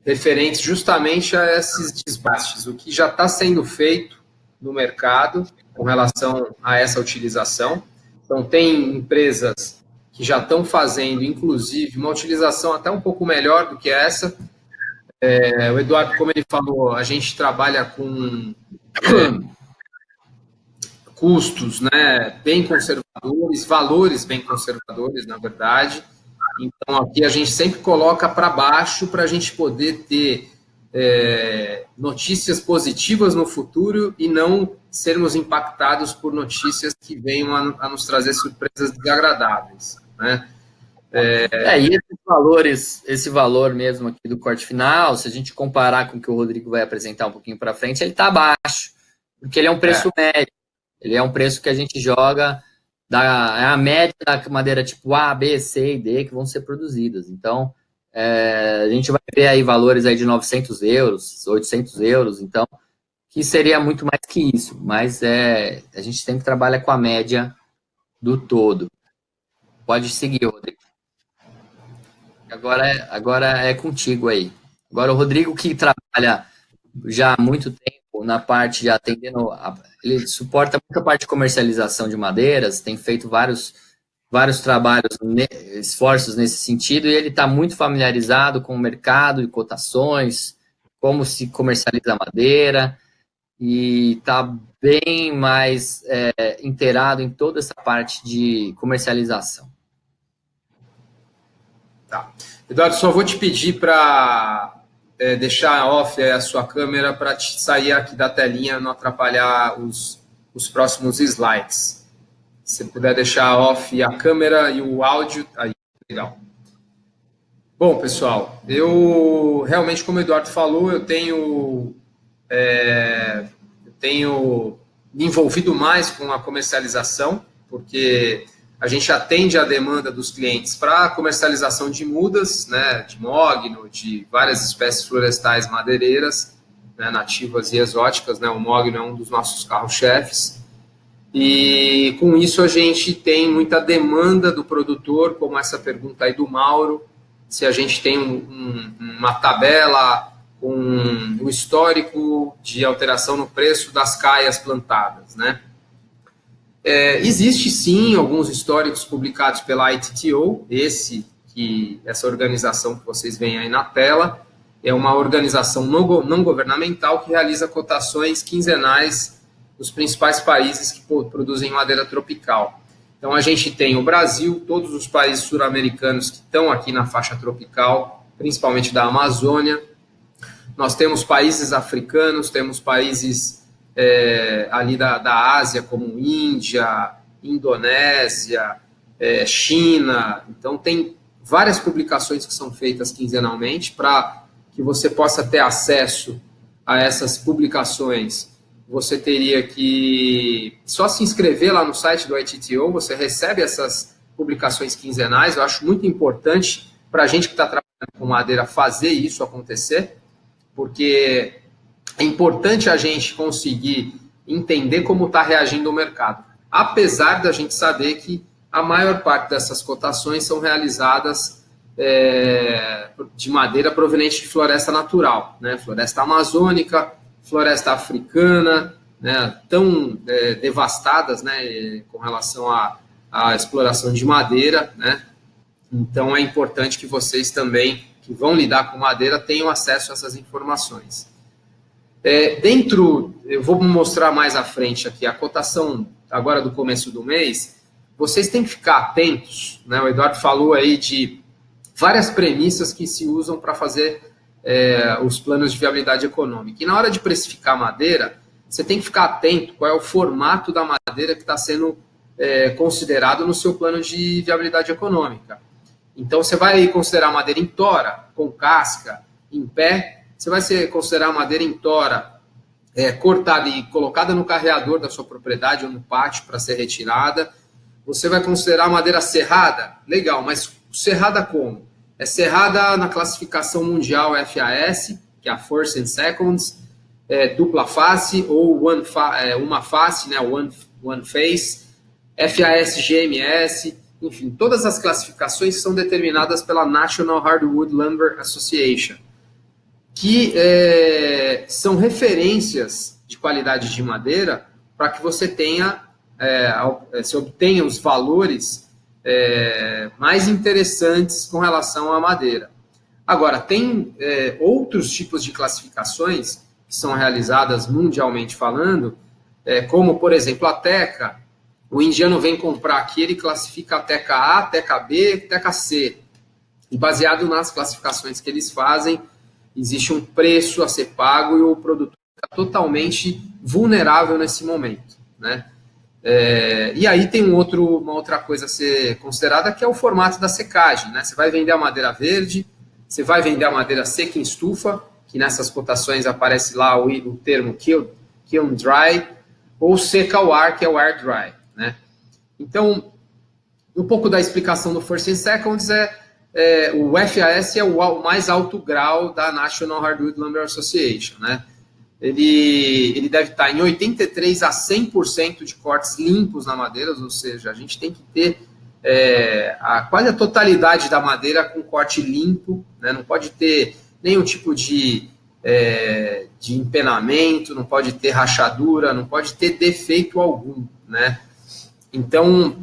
Speaker 2: referentes justamente a esses desbastes, o que já está sendo feito no mercado com relação a essa utilização. Então, tem empresas que já estão fazendo, inclusive, uma utilização até um pouco melhor do que essa. O Eduardo, como ele falou, a gente trabalha com custos, né, bem conservadores, valores bem conservadores, na verdade. Então, aqui a gente sempre coloca para baixo para a gente poder ter notícias positivas no futuro e não sermos impactados por notícias que venham a nos trazer surpresas desagradáveis, né?
Speaker 1: E esse valor mesmo aqui do corte final, se a gente comparar com o que o Rodrigo vai apresentar um pouquinho para frente, ele está abaixo, porque ele é um preço médio, ele é um preço que a gente joga, é a média da madeira tipo A, B, C e D que vão ser produzidas. Então, a gente vai ver aí valores aí de 900 euros, 800 euros, então, que seria muito mais que isso, mas a gente sempre trabalha com a média do todo. Pode seguir, Rodrigo. Agora é contigo aí. Agora o Rodrigo, que trabalha já há muito tempo na parte de atendendo, ele suporta muita parte de comercialização de madeiras, tem feito vários trabalhos, esforços nesse sentido, e ele está muito familiarizado com o mercado e cotações, como se comercializa a madeira, e está bem mais inteirado em toda essa parte de comercialização.
Speaker 2: Tá. Eduardo, só vou te pedir para deixar off a sua câmera para te sair aqui da telinha, não atrapalhar os próximos slides. Se puder deixar off a câmera e o áudio, aí, legal. Bom, pessoal, eu realmente, como o Eduardo falou, eu tenho me envolvido mais com a comercialização, porque a gente atende a demanda dos clientes para a comercialização de mudas, né, de mogno, de várias espécies florestais madeireiras, né, nativas e exóticas, né, o mogno é um dos nossos carro-chefes. E com isso a gente tem muita demanda do produtor, como essa pergunta aí do Mauro, se a gente tem uma tabela com o histórico de alteração no preço das caias plantadas, né? Existe sim alguns históricos publicados pela ITTO, essa organização que vocês veem aí na tela, é uma organização não governamental que realiza cotações quinzenais dos principais países que produzem madeira tropical. Então a gente tem o Brasil, todos os países sul-americanos que estão aqui na faixa tropical, principalmente da Amazônia. Nós temos países africanos, temos países ali da Ásia, como Índia, Indonésia, China. Então, tem várias publicações que são feitas quinzenalmente para que você possa ter acesso a essas publicações. Você teria que só se inscrever lá no site do ITTO, você recebe essas publicações quinzenais. Eu acho muito importante para a gente que está trabalhando com madeira fazer isso acontecer, porque é importante a gente conseguir entender como está reagindo o mercado, apesar da gente saber que a maior parte dessas cotações são realizadas de madeira proveniente de floresta natural, né? Floresta amazônica, floresta africana, né? Tão devastadas, né? Com relação à exploração de madeira, né? Então é importante que vocês também, que vão lidar com madeira, tenham acesso a essas informações. Eu vou mostrar mais à frente aqui, a cotação agora do começo do mês, vocês têm que ficar atentos, né? O Eduardo falou aí de várias premissas que se usam para fazer os planos de viabilidade econômica. E na hora de precificar madeira, você tem que ficar atento qual é o formato da madeira que está sendo considerado no seu plano de viabilidade econômica. Então, você vai considerar madeira em tora, com casca, em pé, você vai considerar madeira em tora cortada e colocada no carreador da sua propriedade ou no pátio para ser retirada. Você vai considerar madeira serrada? Legal, mas serrada como? É serrada na classificação mundial FAS, que é a First and Seconds, dupla face ou uma face, né, one face, FAS, GMS, enfim, todas as classificações são determinadas pela National Hardwood Lumber Association, que são referências de qualidade de madeira para que você tenha, se obtenha os valores mais interessantes com relação à madeira. Agora, tem outros tipos de classificações que são realizadas mundialmente falando, como, por exemplo, a teca. O indiano vem comprar aqui, ele classifica a teca A, teca B, teca C. E baseado nas classificações que eles fazem, existe um preço a ser pago e o produtor fica totalmente vulnerável nesse momento, né? E aí tem uma outra coisa a ser considerada, que é o formato da secagem, né? Você vai vender a madeira verde, você vai vender a madeira seca em estufa, que nessas cotações aparece lá o termo kiln dry, ou seca ao ar, que é o air dry, né? Então, um pouco da explicação do First and Seconds o FAS é o mais alto grau da National Hardwood Lumber Association, né? Ele deve estar em 83% a 100% de cortes limpos na madeira, ou seja, a gente tem que ter quase a totalidade da madeira com corte limpo, né? Não pode ter nenhum tipo de empenamento, não pode ter rachadura, não pode ter defeito algum, né? Então,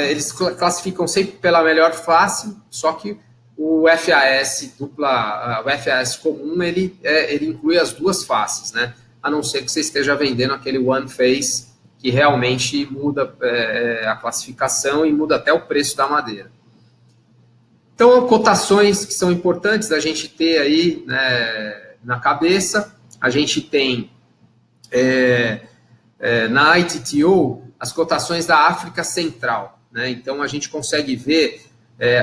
Speaker 2: eles classificam sempre pela melhor face, só que o FAS o FAS comum, ele inclui as duas faces, né? A não ser que você esteja vendendo aquele one face, que realmente muda a classificação e muda até o preço da madeira. Então, cotações que são importantes da gente ter aí, né, na cabeça. A gente tem na ITTO as cotações da África Central, né? Então, a gente consegue ver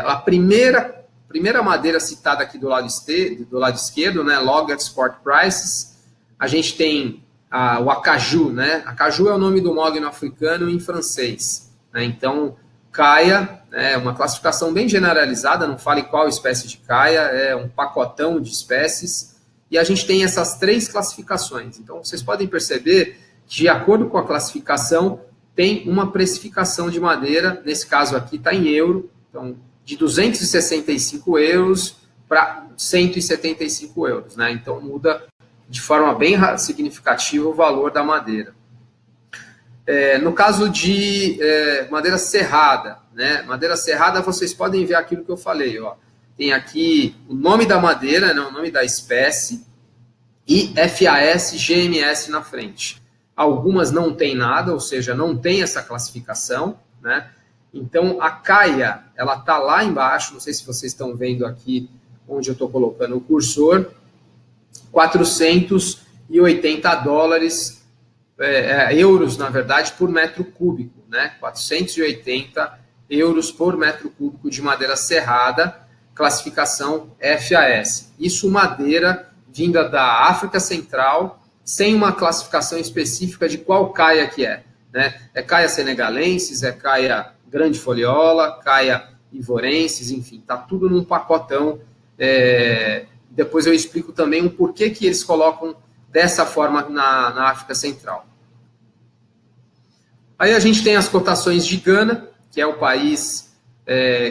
Speaker 2: a primeira madeira citada aqui do lado esquerdo, né, Log Export Prices. A gente tem o acaju, né? Acaju é o nome do mogno africano em francês, né? Então, caia é uma classificação bem generalizada, não fale qual espécie de caia, é um pacotão de espécies, e a gente tem essas 3 classificações. Então, vocês podem perceber que, de acordo com a classificação, tem uma precificação de madeira, nesse caso aqui está em euro, então de 265 euros para 175 euros, né? Então muda de forma bem significativa o valor da madeira. No caso de madeira serrada, né? Madeira serrada, vocês podem ver aquilo que eu falei, ó. Tem aqui o nome da madeira, né? O nome da espécie e FAS, GMS na frente. Algumas não tem nada, ou seja, não tem essa classificação, né? Então, a caia, ela está lá embaixo, não sei se vocês estão vendo aqui onde eu estou colocando o cursor, $480, euros, na verdade, por metro cúbico, né? 480 euros por metro cúbico de madeira serrada, classificação FAS. Isso madeira vinda da África Central, sem uma classificação específica de qual caia que é, né? É caia senegalenses, é caia grande foliola, caia ivorenses, enfim, está tudo num pacotão. Depois eu explico também o porquê que eles colocam dessa forma na África Central. Aí a gente tem as cotações de Gana, que é o país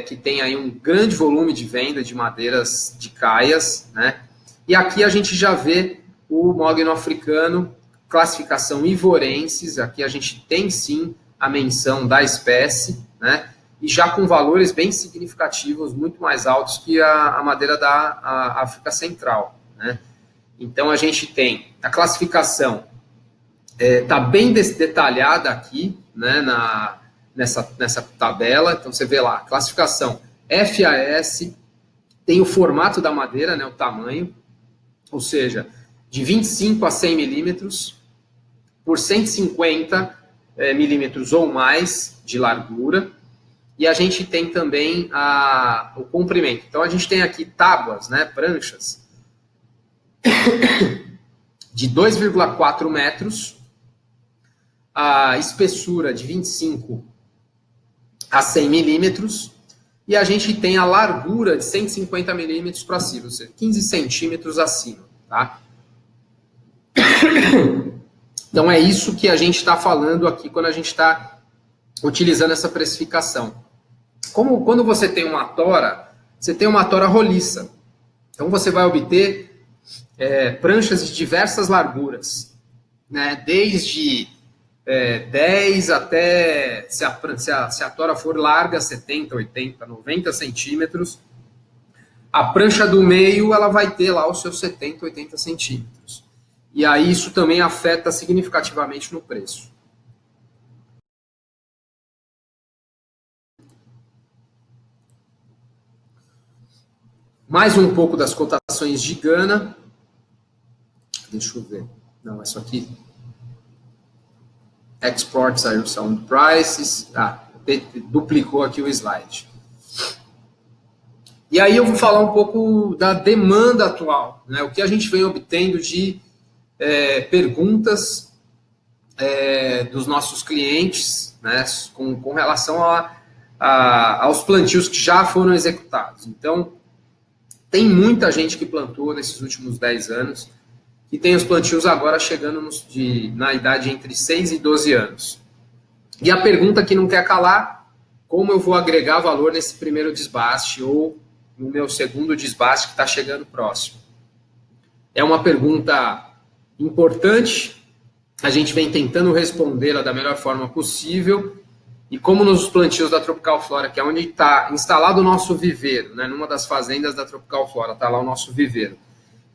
Speaker 2: que tem aí um grande volume de venda de madeiras de caias, né? E aqui a gente já vê o mogno africano, classificação ivorenses, aqui a gente tem sim a menção da espécie, né? E já com valores bem significativos, muito mais altos que a madeira da África Central, né? Então a gente tem a classificação, está bem detalhada aqui, né, nessa tabela. Então você vê lá, classificação FAS, tem o formato da madeira, né, o tamanho, ou seja, de 25 a 100 milímetros por 150 milímetros ou mais de largura. E a gente tem também o comprimento. Então, a gente tem aqui tábuas, né, pranchas, de 2,4 metros, a espessura de 25 a 100 milímetros, e a gente tem a largura de 150 milímetros para cima, ou seja, 15 centímetros acima. Tá? Então, é isso que a gente está falando aqui quando a gente está utilizando essa precificação. Como quando você tem uma tora, você tem uma tora roliça. Então, você vai obter pranchas de diversas larguras, né? Desde 10 até, se a tora for larga, 70, 80, 90 centímetros. A prancha do meio, ela vai ter lá os seus 70, 80 centímetros. E aí isso também afeta significativamente no preço. Mais um pouco das cotações de Gana. Deixa eu ver. Não, isso aqui. Exports are sound prices. Duplicou aqui o slide. E aí eu vou falar um pouco da demanda atual, né? O que a gente vem obtendo de perguntas dos nossos clientes, né? Com relação aos plantios que já foram executados. Então, tem muita gente que plantou nesses últimos 10 anos e tem os plantios agora chegando na idade entre 6 e 12 anos. E a pergunta que não quer calar, como eu vou agregar valor nesse primeiro desbaste ou no meu segundo desbaste que está chegando próximo? É uma pergunta importante, a gente vem tentando respondê-la da melhor forma possível, e como nos plantios da Tropical Flora, que é onde está instalado o nosso viveiro, né, numa das fazendas da Tropical Flora, está lá o nosso viveiro,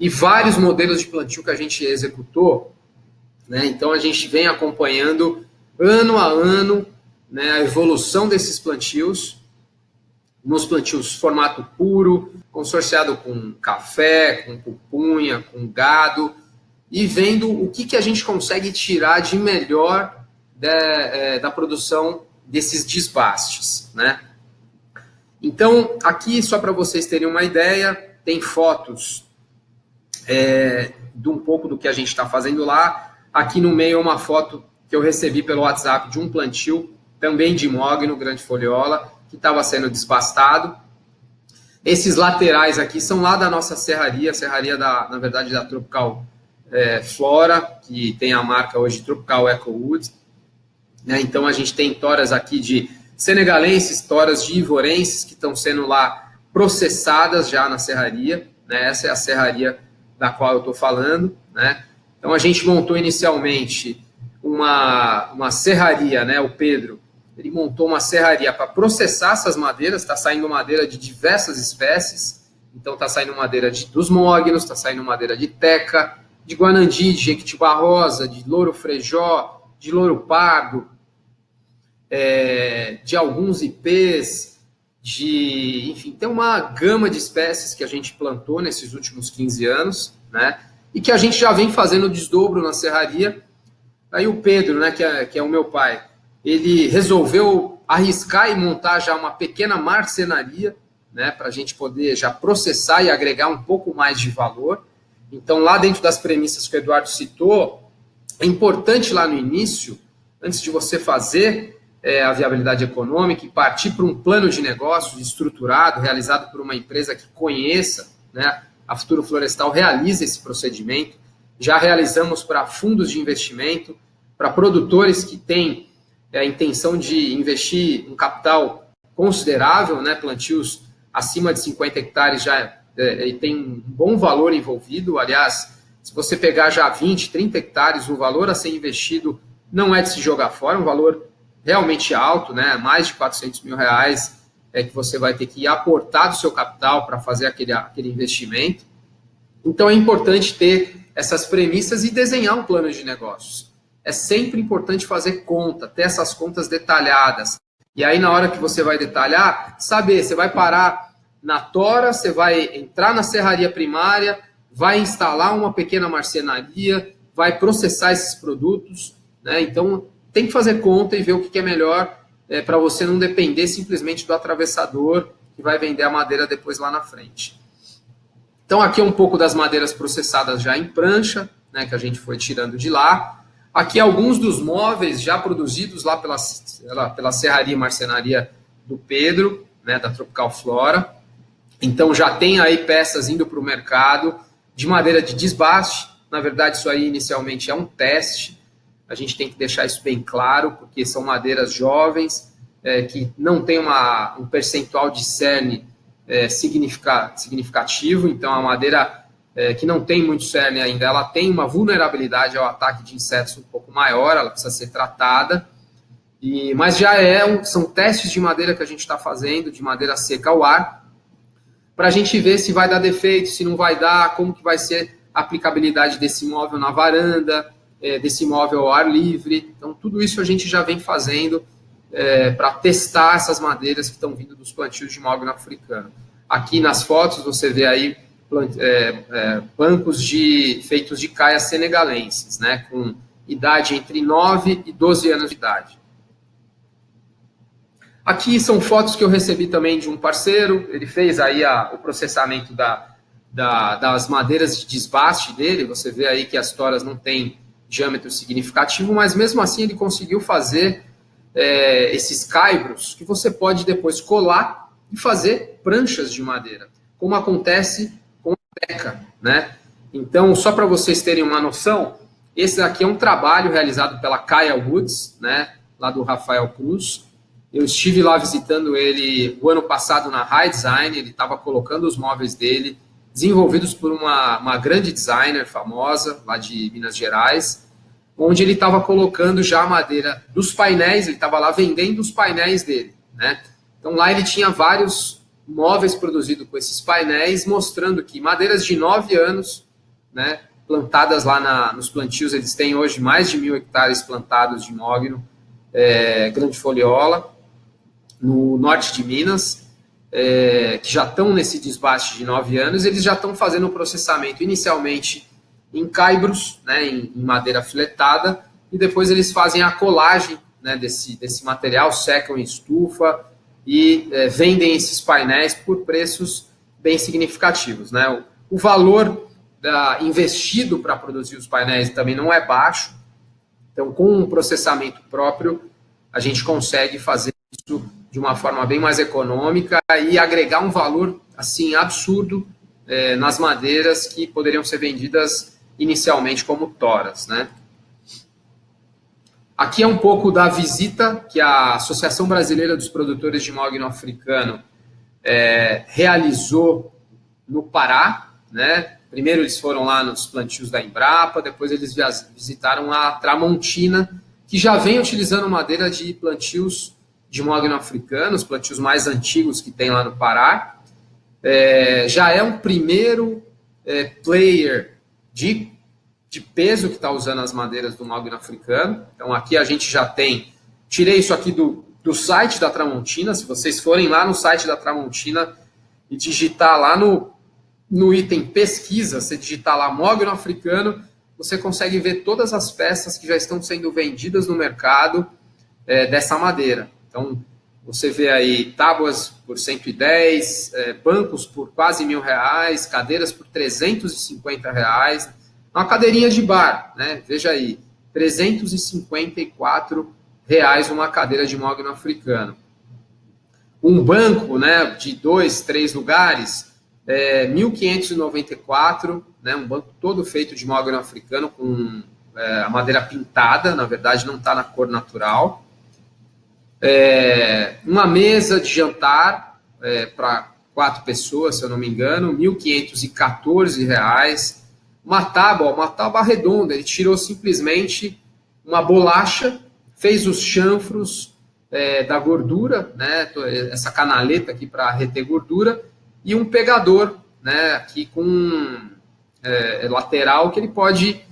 Speaker 2: e vários modelos de plantio que a gente executou, né, então a gente vem acompanhando ano a ano, né, a evolução desses plantios, nos plantios formato puro, consorciado com café, com pupunha, com gado, e vendo o que a gente consegue tirar de melhor da produção desses desbastes, né? Então, aqui, só para vocês terem uma ideia, tem fotos de um pouco do que a gente está fazendo lá. Aqui no meio é uma foto que eu recebi pelo WhatsApp de um plantio, também de mogno, grande foliola, que estava sendo desbastado. Esses laterais aqui são lá da nossa serraria, na verdade, da Tropical Flora, que tem a marca hoje Tropical EcoWood. Né? Então, a gente tem toras aqui de senegalenses, toras de ivorenses, que estão sendo lá processadas já na serraria. Né? Essa é a serraria da qual eu estou falando. Né? Então, a gente montou inicialmente uma serraria, né? O Pedro, ele montou uma serraria para processar essas madeiras. Está saindo madeira de diversas espécies. Então, está saindo madeira dos mognos, está saindo madeira de teca, de guanandi, de jequitibá rosa, de louro frejó, de louro pardo, de alguns ipês, enfim, tem uma gama de espécies que a gente plantou nesses últimos 15 anos, né? E que a gente já vem fazendo desdobro na serraria. Aí o Pedro, né, que é o meu pai, ele resolveu arriscar e montar já uma pequena marcenaria, né, para a gente poder já processar e agregar um pouco mais de valor. Então, lá dentro das premissas que o Eduardo citou, é importante lá no início, antes de você fazer a viabilidade econômica e partir para um plano de negócios estruturado, realizado por uma empresa que conheça, né? A Futuro Florestal realiza esse procedimento. Já realizamos para fundos de investimento, para produtores que têm a intenção de investir um capital considerável, né? Plantios acima de 50 hectares já tem um bom valor envolvido. Aliás, se você pegar já 20, 30 hectares, o valor a ser investido não é de se jogar fora, um valor realmente alto, né? Mais de R$400 mil que você vai ter que aportar do seu capital para fazer aquele investimento. Então, é importante ter essas premissas e desenhar um plano de negócios. É sempre importante fazer conta, ter essas contas detalhadas. E aí, na hora que você vai detalhar, saber, você vai parar na tora, você vai entrar na serraria primária, vai instalar uma pequena marcenaria, vai processar esses produtos, né? Então, tem que fazer conta e ver o que é melhor para você não depender simplesmente do atravessador que vai vender a madeira depois lá na frente. Então, aqui é um pouco das madeiras processadas já em prancha, né, que a gente foi tirando de lá. Aqui alguns dos móveis já produzidos lá pela serraria e marcenaria do Pedro, né, da Tropical Flora. Então, já tem aí peças indo para o mercado de madeira de desbaste. Na verdade, isso aí inicialmente é um teste. A gente tem que deixar isso bem claro, porque são madeiras jovens, que não tem um percentual de cerne significativo. Então, a madeira que não tem muito cerne ainda, ela tem uma vulnerabilidade ao ataque de insetos um pouco maior, ela precisa ser tratada. Mas já são testes de madeira que a gente está fazendo, de madeira seca ao ar, para a gente ver se vai dar defeito, se não vai dar, como que vai ser a aplicabilidade desse móvel na varanda, desse móvel ao ar livre. Então, tudo isso a gente já vem fazendo para testar essas madeiras que estão vindo dos plantios de mogno africano. Aqui nas fotos você vê aí bancos feitos de caias senegalenses, né, com idade entre 9 e 12 anos de idade. Aqui são fotos que eu recebi também de um parceiro, ele fez aí o processamento das madeiras de desbaste dele. Você vê aí que as toras não têm diâmetro significativo, mas mesmo assim ele conseguiu fazer esses caibros que você pode depois colar e fazer pranchas de madeira, como acontece com a teca, né? Então, só para vocês terem uma noção, esse aqui é um trabalho realizado pela Kaya Woods, né, lá do Rafael Cruz. Eu estive lá visitando ele o ano passado na High Design, ele estava colocando os móveis dele, desenvolvidos por uma grande designer famosa, lá de Minas Gerais, onde ele estava colocando já a madeira dos painéis, ele estava lá vendendo os painéis dele, né? Então lá ele tinha vários móveis produzidos com esses painéis, mostrando que madeiras de 9 anos, né, plantadas lá nos plantios, eles têm hoje mais de 1.000 hectares plantados de mogno, grandifoliola, no norte de Minas, que já estão nesse desbaste de 9 anos, eles já estão fazendo o processamento inicialmente em caibros, né, em madeira filetada, e depois eles fazem a colagem, né, desse material, secam em estufa e vendem esses painéis por preços bem significativos, né? O valor investido para produzir os painéis também não é baixo, então com um processamento próprio a gente consegue fazer isso de uma forma bem mais econômica e agregar um valor assim absurdo nas madeiras que poderiam ser vendidas inicialmente como toras, né? Aqui é um pouco da visita que a Associação Brasileira dos Produtores de Mogno Africano realizou no Pará, né? Primeiro eles foram lá nos plantios da Embrapa, depois eles visitaram a Tramontina, que já vem utilizando madeira de plantios de mogno africano, os plantios mais antigos que tem lá no Pará. Já é um primeiro player de peso que está usando as madeiras do mogno africano. Então aqui a gente já tem, tirei isso aqui do site da Tramontina. Se vocês forem lá no site da Tramontina e digitar lá no item pesquisa, você digitar lá mogno africano, você consegue ver todas as peças que já estão sendo vendidas no mercado dessa madeira. Então, você vê aí tábuas por 110, bancos por quase R$1.000, cadeiras por R$350, uma cadeirinha de bar, né? Veja aí, R$354 uma cadeira de mogno africano. Um banco, né, de 2, 3 lugares, R$1.594, né, um banco todo feito de mogno africano com a madeira pintada, na verdade não está na cor natural. Uma mesa de jantar para 4 pessoas, se eu não me engano, R$1.514. Uma tábua redonda, ele tirou simplesmente uma bolacha, fez os chanfros da gordura, né, essa canaleta aqui para reter gordura, e um pegador, né, aqui com lateral que ele pode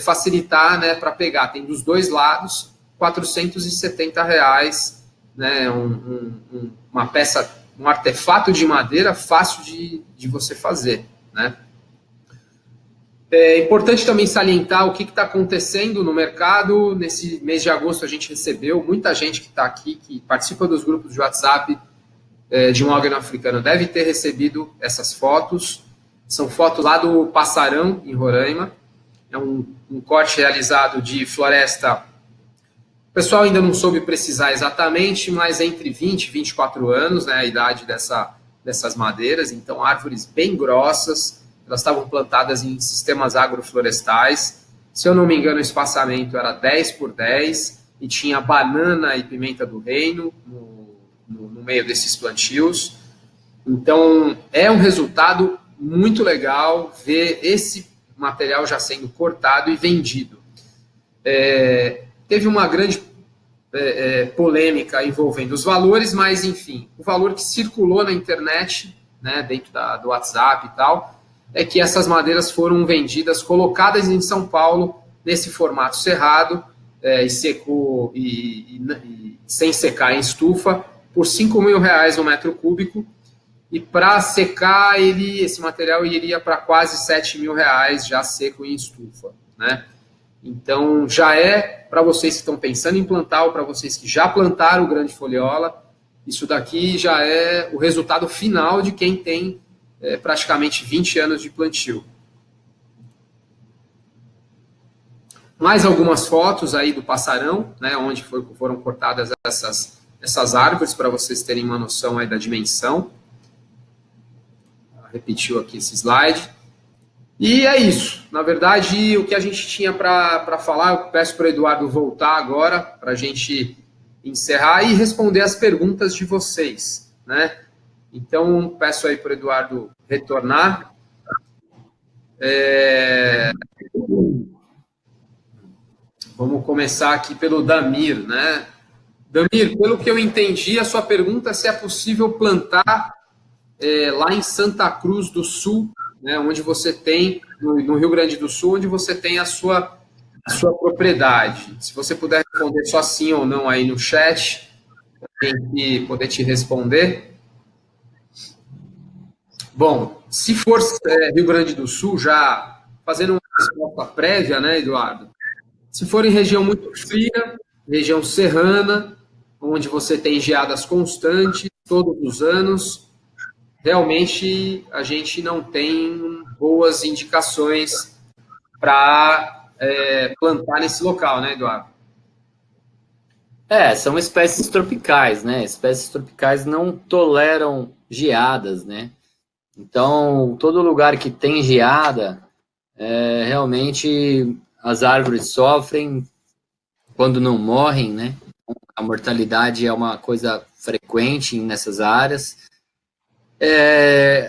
Speaker 2: facilitar, né, para pegar. Tem dos dois lados, R$470, né, uma peça um artefato de madeira fácil de você fazer, né? É importante também salientar o que está acontecendo no mercado. Nesse mês de agosto a gente recebeu muita gente que está aqui, que participa dos grupos de WhatsApp de mogno africano, deve ter recebido essas fotos. São fotos lá do Passarão, em Roraima. É um corte realizado de floresta. O pessoal ainda não soube precisar exatamente, mas entre 20 e 24 anos, né, a idade dessas madeiras. Então, árvores bem grossas, elas estavam plantadas em sistemas agroflorestais. Se eu não me engano, o espaçamento era 10 por 10 e tinha banana e pimenta do reino no meio desses plantios. Então, é um resultado muito legal ver esse material já sendo cortado e vendido. Teve uma grande polêmica envolvendo os valores, mas, enfim, o valor que circulou na internet, né, dentro do WhatsApp e tal, é que essas madeiras foram vendidas, colocadas em São Paulo, nesse formato cerrado, sem secar em estufa, por R$5.000 no metro cúbico, e para secar, esse material iria para quase R$7.000 já seco em estufa, né? Então, já para vocês que estão pensando em plantar, ou para vocês que já plantaram o grande foliola, isso daqui já é o resultado final de quem tem praticamente 20 anos de plantio. Mais algumas fotos aí do Passarão, né, onde foram cortadas essas árvores, para vocês terem uma noção aí da dimensão. Repetiu aqui esse slide. E é isso. Na verdade, o que a gente tinha para falar, eu peço para o Eduardo voltar agora, para a gente encerrar e responder as perguntas de vocês, né? Então, peço aí para o Eduardo retornar. Vamos começar aqui pelo Damir, né? Damir, pelo que eu entendi, a sua pergunta é se é possível plantar lá em Santa Cruz do Sul, né, onde você tem, no Rio Grande do Sul, onde você tem a sua propriedade. Se você puder responder só sim ou não aí no chat, para poder te responder. Bom, se for Rio Grande do Sul, já fazendo uma resposta prévia, né, Eduardo? Se for em região muito fria, região serrana, onde você tem geadas constantes todos os anos, realmente a gente não tem boas indicações para plantar nesse local, né, Eduardo?
Speaker 1: São espécies tropicais, né? Espécies tropicais não toleram geadas, né? Então, todo lugar que tem geada, realmente as árvores sofrem quando não morrem, né? A mortalidade é uma coisa frequente nessas áreas.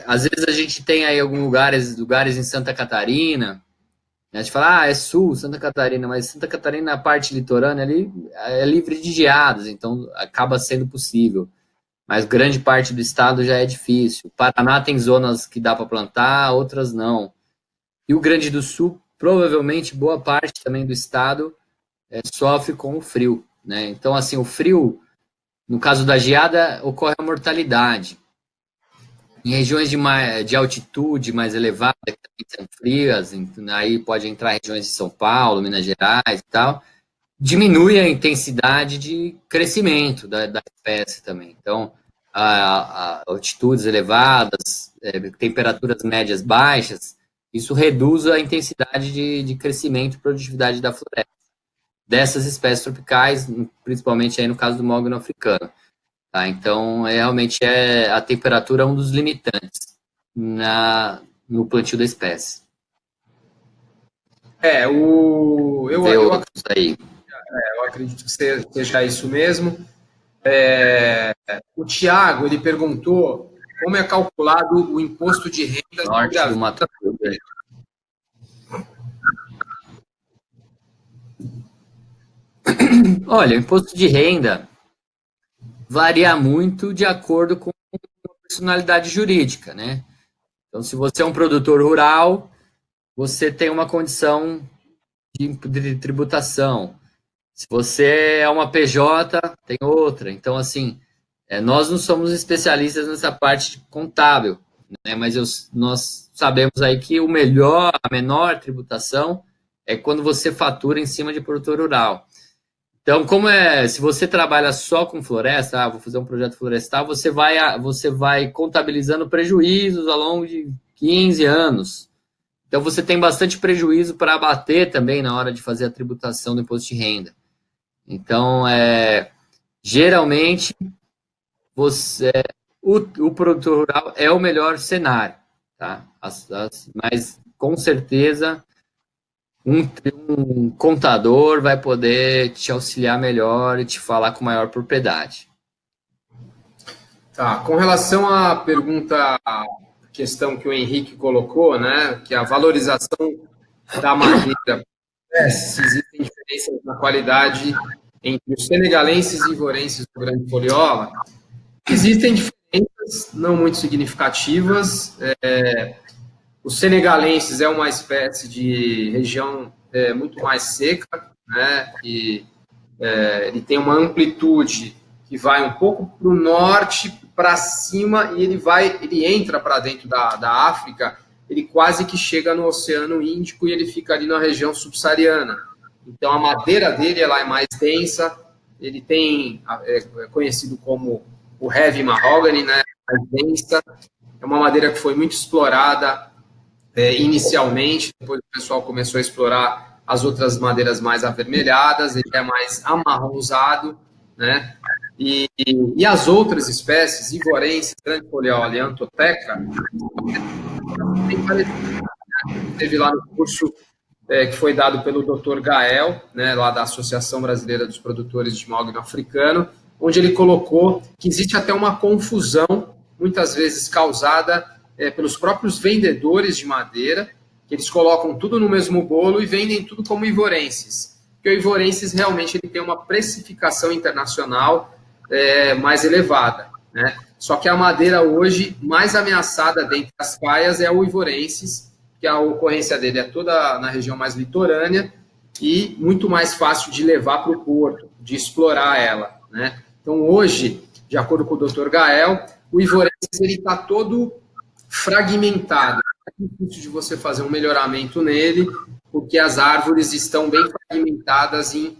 Speaker 1: Às vezes a gente tem aí alguns lugares em Santa Catarina, né? A gente fala, é sul, Santa Catarina, mas Santa Catarina, a parte litorânea ali, é livre de geadas, então acaba sendo possível. Mas grande parte do estado já é difícil. O Paraná tem zonas que dá para plantar, outras não. Rio Grande do Sul, provavelmente, boa parte também do estado sofre com o frio, né? Então, assim, o frio, no caso da geada, ocorre a mortalidade. Em regiões de altitude mais elevada, que também são frias, aí pode entrar regiões de São Paulo, Minas Gerais e tal, diminui a intensidade de crescimento da espécie também. Então, a altitudes elevadas, temperaturas médias baixas, isso reduz a intensidade de crescimento e produtividade da floresta, dessas espécies tropicais, principalmente aí no caso do mogno africano. Tá? Então, realmente a temperatura é um dos limitantes no plantio da espécie.
Speaker 2: Eu acredito que seja isso mesmo. O Tiago, ele perguntou como é calculado o imposto de renda
Speaker 1: norte do Mato Grosso. Olha, o imposto de renda varia muito de acordo com a personalidade jurídica, né? Então, se você é um produtor rural, você tem uma condição de tributação. Se você é uma PJ, tem outra. Então, assim, Nós não somos especialistas nessa parte contábil, né? Mas nós sabemos aí que a menor tributação é quando você fatura em cima de produtor rural. Então, se você trabalha só com floresta, vou fazer um projeto florestal, você vai contabilizando prejuízos ao longo de 15 anos. Então, você tem bastante prejuízo para abater também na hora de fazer a tributação do imposto de renda. Então, geralmente, o produtor rural é o melhor cenário, tá? Mas, com certeza, um contador vai poder te auxiliar melhor e te falar com maior propriedade.
Speaker 2: Tá, com relação à questão que o Henrique colocou, né, que a valorização da madeira, se existem diferenças na qualidade entre os senegalenses e ivorenses do Grande Foliola, existem diferenças não muito significativas. Os senegalenses é uma espécie de região muito mais seca, né, e ele tem uma amplitude que vai um pouco para o norte, para cima, e ele entra para dentro da África, ele quase que chega no Oceano Índico e ele fica ali na região subsaariana. Então, a madeira dele ela é mais densa, ele é conhecido como o heavy mahogany, né, mais densa, é uma madeira que foi muito explorada inicialmente, depois o pessoal começou a explorar as outras madeiras mais avermelhadas, ele é mais amarronzado, né? E as outras espécies, ivorense, grande foliola e antoteca, teve lá no curso que foi dado pelo Dr. Gael, né, lá da Associação Brasileira dos Produtores de Mogno Africano, onde ele colocou que existe até uma confusão, muitas vezes causada pelos próprios vendedores de madeira, que eles colocam tudo no mesmo bolo e vendem tudo como ivorenses. Porque o ivorenses realmente ele tem uma precificação internacional mais elevada, né? Só que a madeira hoje mais ameaçada dentre as caias é o ivorenses, que a ocorrência dele é toda na região mais litorânea e muito mais fácil de levar para o porto, de explorar ela, né? Então hoje, de acordo com o Dr. Gael, o ivorenses ele está todo fragmentado. É difícil de você fazer um melhoramento nele, porque as árvores estão bem fragmentadas em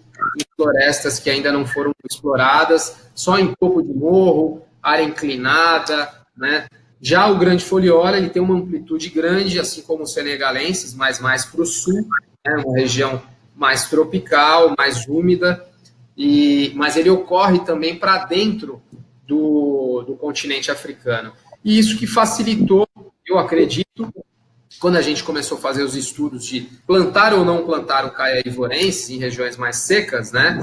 Speaker 2: florestas que ainda não foram exploradas, só em topo de morro, área inclinada, né? Já o grande foliola, ele tem uma amplitude grande, assim como os senegalenses, mas mais para o sul, né? Uma região mais tropical, mais úmida, mas ele ocorre também para dentro do continente africano. E isso que facilitou, eu acredito, quando a gente começou a fazer os estudos de plantar ou não plantar o caia ivorense em regiões mais secas, né?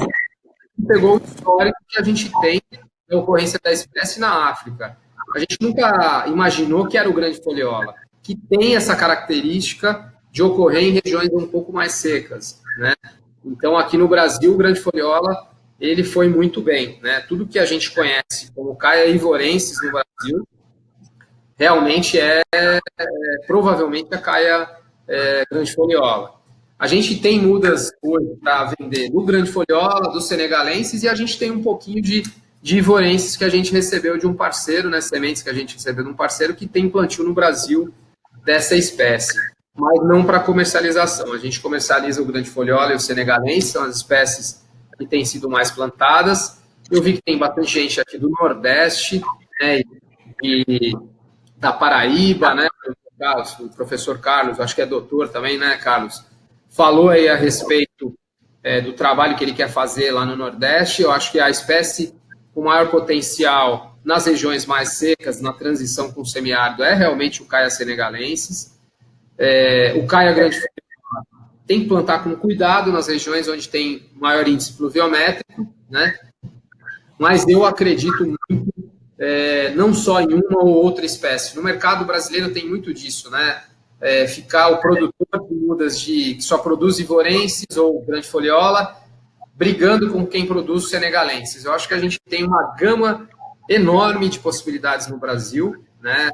Speaker 2: Pegou o histórico que a gente tem da ocorrência da espécie na África. A gente nunca imaginou que era o grande foliola, que tem essa característica de ocorrer em regiões um pouco mais secas, né? Então, aqui no Brasil, o grande foliola, ele foi muito bem, né? Tudo que a gente conhece como caia ivorenses no Brasil, realmente provavelmente a caia grande foliola. A gente tem mudas hoje para vender do grande foliola, dos senegalenses, e a gente tem um pouquinho de ivorenses que a gente recebeu de um parceiro, né, sementes que a gente recebeu de um parceiro que tem plantio no Brasil dessa espécie, mas não para comercialização. A gente comercializa o grande foliola e o senegalense, são as espécies que têm sido mais plantadas. Eu vi que tem bastante gente aqui do Nordeste, né, e da Paraíba, né? O professor Carlos, acho que é doutor também, né, Carlos? Falou aí a respeito do trabalho que ele quer fazer lá no Nordeste. Eu acho que a espécie com maior potencial nas regiões mais secas, na transição com o semiárido, é realmente o caia senegalensis. O caia grande tem que plantar com cuidado nas regiões onde tem maior índice pluviométrico, né? Mas eu acredito muito não só em uma ou outra espécie. No mercado brasileiro tem muito disso, né? Ficar o produtor de mudas que só produz ivorenses ou grande foliola, brigando com quem produz senegalenses. Eu acho que a gente tem uma gama enorme de possibilidades no Brasil, né?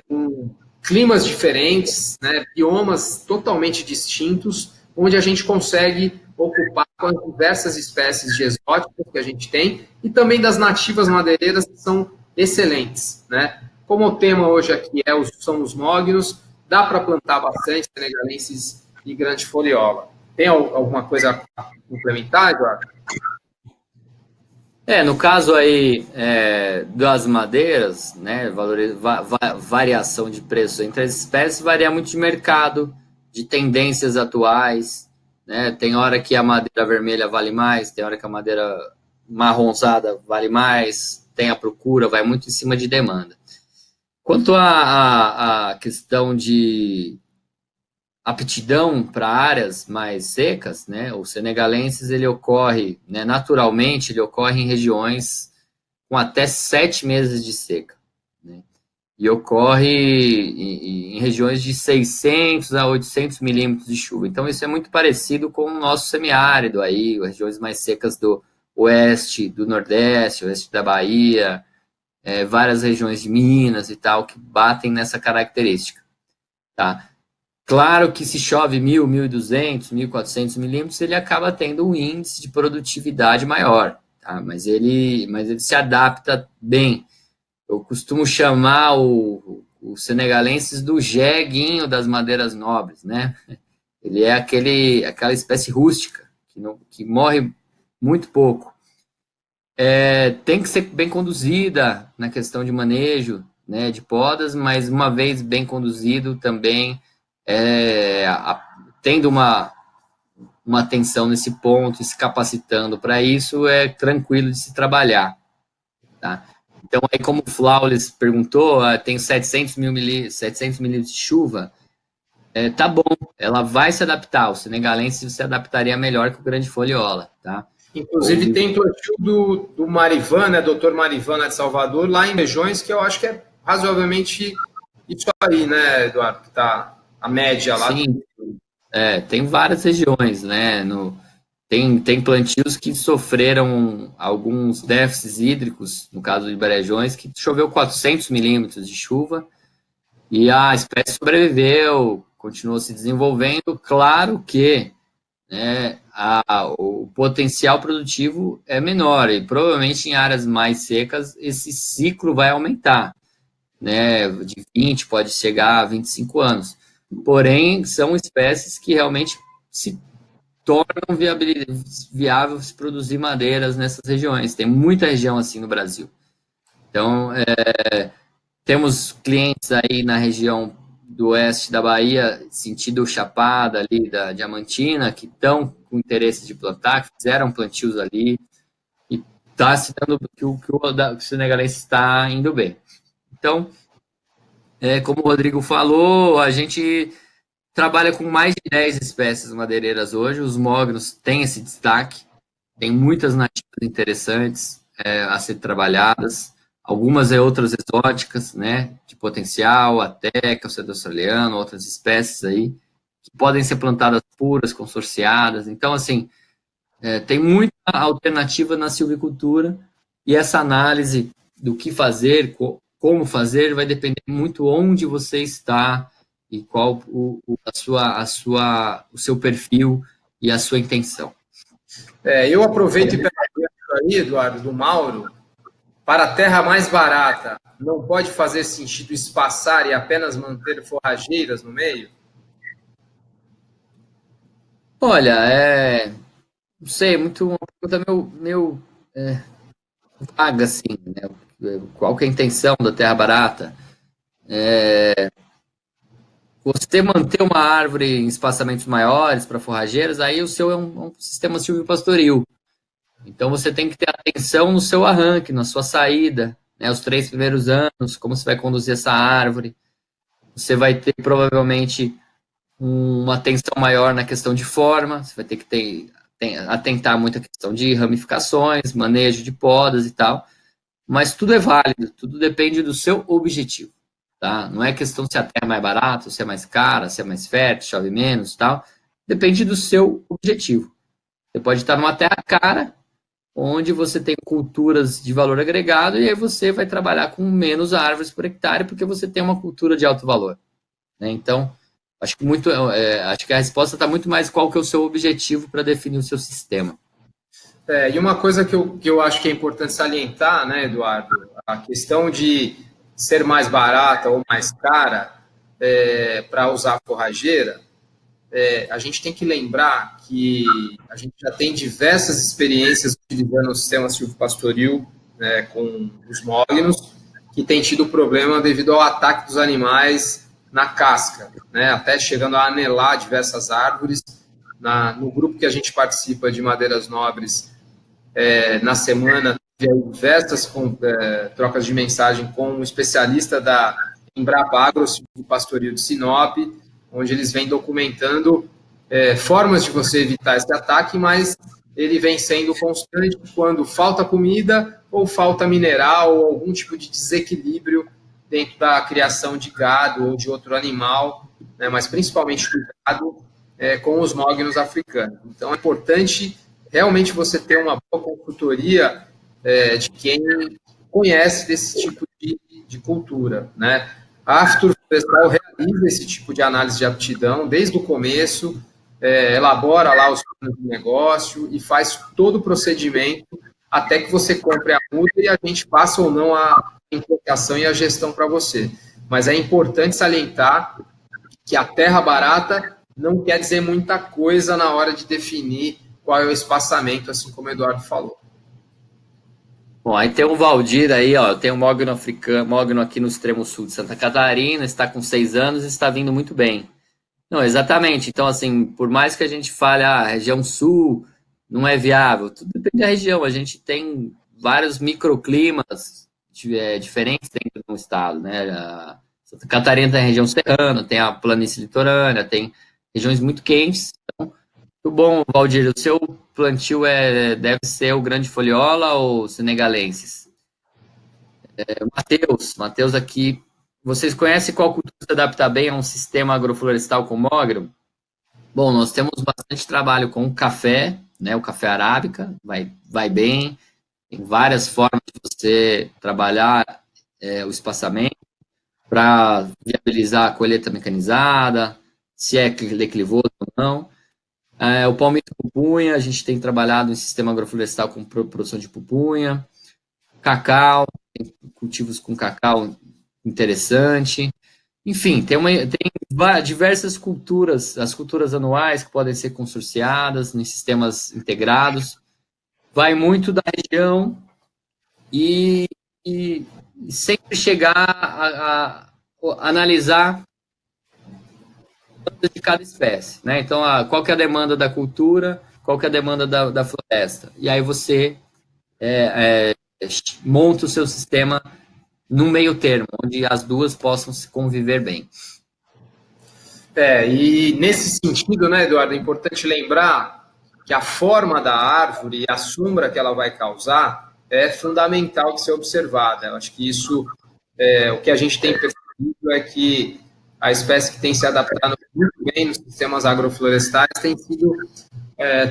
Speaker 2: Com climas diferentes, né? Biomas totalmente distintos, onde a gente consegue ocupar com as diversas espécies de exóticas que a gente tem e também das nativas madeireiras que são excelentes, né? Como o tema hoje aqui são os mognos, dá para plantar bastante senegalenses e grande foliola. Tem alguma coisa a complementar, Eduardo?
Speaker 1: No caso aí das madeiras, né, variação de preço entre as espécies varia muito de mercado, de tendências atuais, né? Tem hora que a madeira vermelha vale mais, tem hora que a madeira marronzada vale mais, tem a procura, vai muito em cima de demanda. Quanto à questão de aptidão para áreas mais secas, né? O senegalenses ele ocorre, né, naturalmente, ele ocorre em regiões com até 7 meses de seca, né? E ocorre em regiões de 600 a 800 milímetros de chuva. Então, isso é muito parecido com o nosso semiárido aí, regiões mais secas do oeste, do nordeste, oeste da Bahia, várias regiões de Minas e tal, que batem nessa característica, tá? Claro que se chove 1.000, 1.200, 1.400 milímetros, ele acaba tendo um índice de produtividade maior, tá? Mas ele se adapta bem. Eu costumo chamar os senegalenses do jeguinho das madeiras nobres, né? Ele é aquela espécie rústica, que morre muito pouco. Tem que ser bem conduzida na questão de manejo, né, de podas, mas uma vez bem conduzido também, tendo uma atenção nesse ponto e se capacitando para isso, é tranquilo de se trabalhar, tá? Então, aí como o Flawless perguntou, tem 700 milímetros de chuva, tá bom, ela vai se adaptar, o senegalense se adaptaria melhor que o grande foliola, tá?
Speaker 2: Inclusive, tem plantio do Marivan, né, doutor Marivan, lá de Salvador, lá em regiões que eu acho que é razoavelmente isso aí, né, Eduardo, que tá a média lá.
Speaker 1: Sim, tem várias regiões, né? Tem plantios que sofreram alguns déficits hídricos, no caso de Brejões, que choveu 400 milímetros de chuva e a espécie sobreviveu, continuou se desenvolvendo. Claro que, né, o potencial produtivo é menor e provavelmente em áreas mais secas esse ciclo vai aumentar, né? De 20 pode chegar a 25 anos. Porém, são espécies que realmente se tornam viáveis produzir madeiras nessas regiões. Tem muita região assim no Brasil. Então, temos clientes aí na região do oeste da Bahia, sentido Chapada ali da Diamantina, que estão com interesse de plantar, que fizeram plantios ali, e está se dando que o senegalense está indo bem. Então, como o Rodrigo falou, a gente trabalha com mais de 10 espécies madeireiras hoje, os mognos têm esse destaque, tem muitas nativas interessantes a ser trabalhadas, algumas outras exóticas, né, de potencial, a teca, o cedro australiano, outras espécies aí, que podem ser plantadas puras, consorciadas. Então, assim, tem muita alternativa na silvicultura e essa análise do que fazer, como fazer, vai depender muito onde você está e qual o seu perfil e a sua intenção.
Speaker 2: Eu aproveito e pego aí, Eduardo, do Mauro, para a terra mais barata, não pode fazer sentido espaçar e apenas manter forrageiras no meio?
Speaker 1: Olha, não sei, muito uma pergunta meio vaga, assim, né? Qual que é a intenção da terra barata? Você manter uma árvore em espaçamentos maiores para forrageiras, aí o seu é um sistema silvopastoril. Então você tem que ter atenção no seu arranque, na sua saída, né? Os 3 primeiros anos, como você vai conduzir essa árvore. Você vai ter provavelmente uma atenção maior na questão de forma, você vai ter que atentar muito à questão de ramificações, manejo de podas e tal, mas tudo é válido, tudo depende do seu objetivo, tá? Não é questão se a terra é mais barata, se é mais cara, se é mais fértil, chove menos e tal, depende do seu objetivo. Você pode estar numa terra cara, onde você tem culturas de valor agregado, e aí você vai trabalhar com menos árvores por hectare, porque você tem uma cultura de alto valor, né? Então, Acho que acho que a resposta está muito mais qual que é o seu objetivo para definir o seu sistema.
Speaker 2: E uma coisa que eu acho que é importante salientar, né, Eduardo, a questão de ser mais barata ou mais cara para usar a forrageira, a gente tem que lembrar que a gente já tem diversas experiências utilizando o sistema silvopastoril, né, com os mognos, que tem tido problema devido ao ataque dos animais na casca, né, até chegando a anelar diversas árvores. No grupo que a gente participa de madeiras nobres, na semana, tive diversas trocas de mensagem com um especialista da Embrapa Agro do Pastoril de Sinop, onde eles vêm documentando formas de você evitar esse ataque, mas ele vem sendo constante quando falta comida ou falta mineral ou algum tipo de desequilíbrio dentro da criação de gado ou de outro animal, né, mas principalmente do gado, com os mognos africanos. Então, é importante realmente você ter uma boa consultoria de quem conhece desse tipo de cultura, né? A Afterflorestal realiza esse tipo de análise de aptidão desde o começo, elabora lá os planos de negócio e faz todo o procedimento até que você compre a muda e a gente passa ou não a implantação e a gestão para você. Mas é importante salientar que a terra barata não quer dizer muita coisa na hora de definir qual é o espaçamento, assim como o Eduardo falou.
Speaker 1: Bom, aí tem o Valdir aí, ó, tem um mogno africano, mogno aqui no extremo sul de Santa Catarina, está com 6 anos e está vindo muito bem. Não, exatamente. Então, assim, por mais que a gente fale, a região sul não é viável, tudo depende da região. A gente tem vários microclimas diferentes dentro do estado, né? Santa Catarina tem a região serrana, tem a planície litorânea, tem regiões muito quentes. Então, muito bom, Valdir. O seu plantio deve ser o grande foliola ou senegalenses? Matheus aqui. Vocês conhecem qual cultura se adapta bem a um sistema agroflorestal com mogno? Bom, nós temos bastante trabalho com o café, né? O café arábica vai bem. Tem várias formas de você trabalhar o espaçamento para viabilizar a colheita mecanizada, se é declivoso ou não. O palmito pupunha, a gente tem trabalhado em sistema agroflorestal com produção de pupunha. Cacau, tem cultivos com cacau interessante. Enfim, tem diversas culturas, as culturas anuais que podem ser consorciadas em sistemas integrados. Vai muito da região e sempre chegar a analisar de cada espécie, né? Então, qual que é a demanda da cultura, qual que é a demanda da floresta. E aí você monta o seu sistema no meio termo, onde as duas possam se conviver bem.
Speaker 2: E nesse sentido, né, Eduardo, é importante lembrar que a forma da árvore e a sombra que ela vai causar é fundamental de ser observada. Eu acho que isso, o que a gente tem percebido é que a espécie que tem se adaptado muito bem nos sistemas agroflorestais tem sido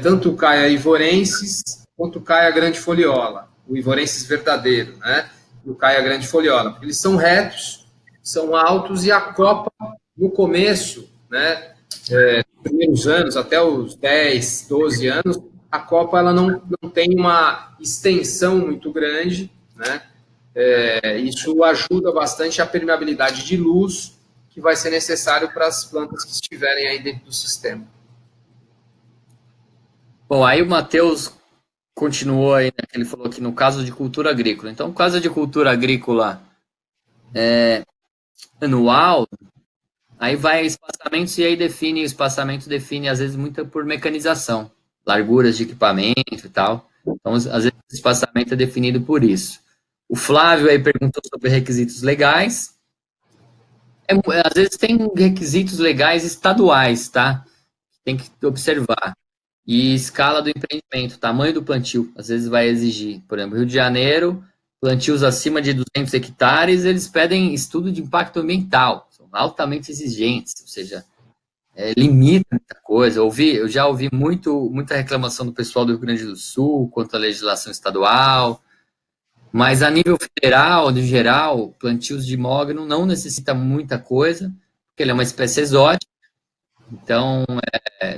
Speaker 2: tanto o Caia ivorensis quanto o Caia grandifoliola, o ivorensis verdadeiro, né, e o Caia grandifoliola, porque eles são retos, são altos e a copa, no começo, né, nos primeiros anos, até os 10, 12 anos, a copa ela não tem uma extensão muito grande, né, isso ajuda bastante a permeabilidade de luz que vai ser necessário para as plantas que estiverem aí dentro do sistema.
Speaker 1: Bom, aí o Matheus continuou aí, né, que ele falou que no caso de cultura agrícola. Então, no caso de cultura agrícola anual, aí vai espaçamentos e aí o espaçamento define às vezes muito por mecanização, larguras de equipamento e tal. Então, às vezes o espaçamento é definido por isso. O Flávio aí perguntou sobre requisitos legais. Às vezes tem requisitos legais estaduais, tá? Tem que observar. E escala do empreendimento, tamanho do plantio, às vezes vai exigir. Por exemplo, Rio de Janeiro, plantios acima de 200 hectares, eles pedem estudo de impacto ambiental, são altamente exigentes, ou seja, limita muita coisa. Eu já ouvi muita reclamação do pessoal do Rio Grande do Sul quanto à legislação estadual, mas a nível federal, no geral, plantios de mogno não necessita muita coisa, porque ele é uma espécie exótica, Então,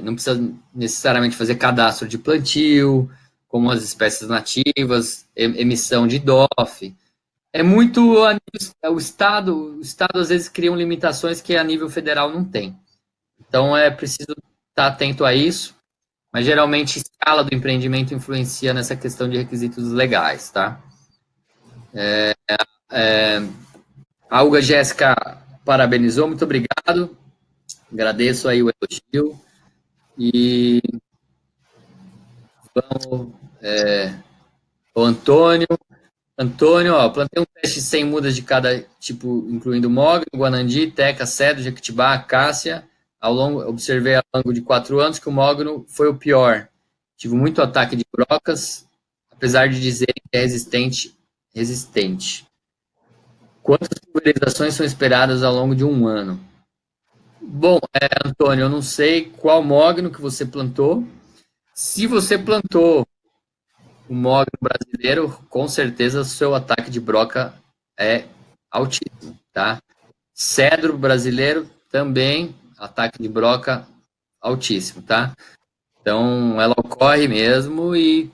Speaker 1: não precisa necessariamente fazer cadastro de plantio, como as espécies nativas, emissão de DOF. É muito a nível, o Estado às vezes cria limitações que a nível federal não tem. Então é preciso estar atento a isso, mas geralmente a escala do empreendimento influencia nessa questão de requisitos legais, tá? A Uga Jéssica parabenizou, muito obrigado. Agradeço aí o elogio. E vamos, o Antônio. Antônio, ó, plantei um teste sem mudas de cada tipo, incluindo mogno, guanandi, teca, cedro, jequitibá, acácia. Observei ao longo de 4 anos que o mogno foi o pior. Tive muito ataque de brocas, apesar de dizerem que é resistente. Quantas pulverizações são esperadas ao longo de um ano? Bom, Antônio, eu não sei qual mogno que você plantou. Se você plantou o mogno brasileiro, com certeza o seu ataque de broca é altíssimo, tá? Cedro brasileiro também, ataque de broca altíssimo, tá? Então, ela ocorre mesmo e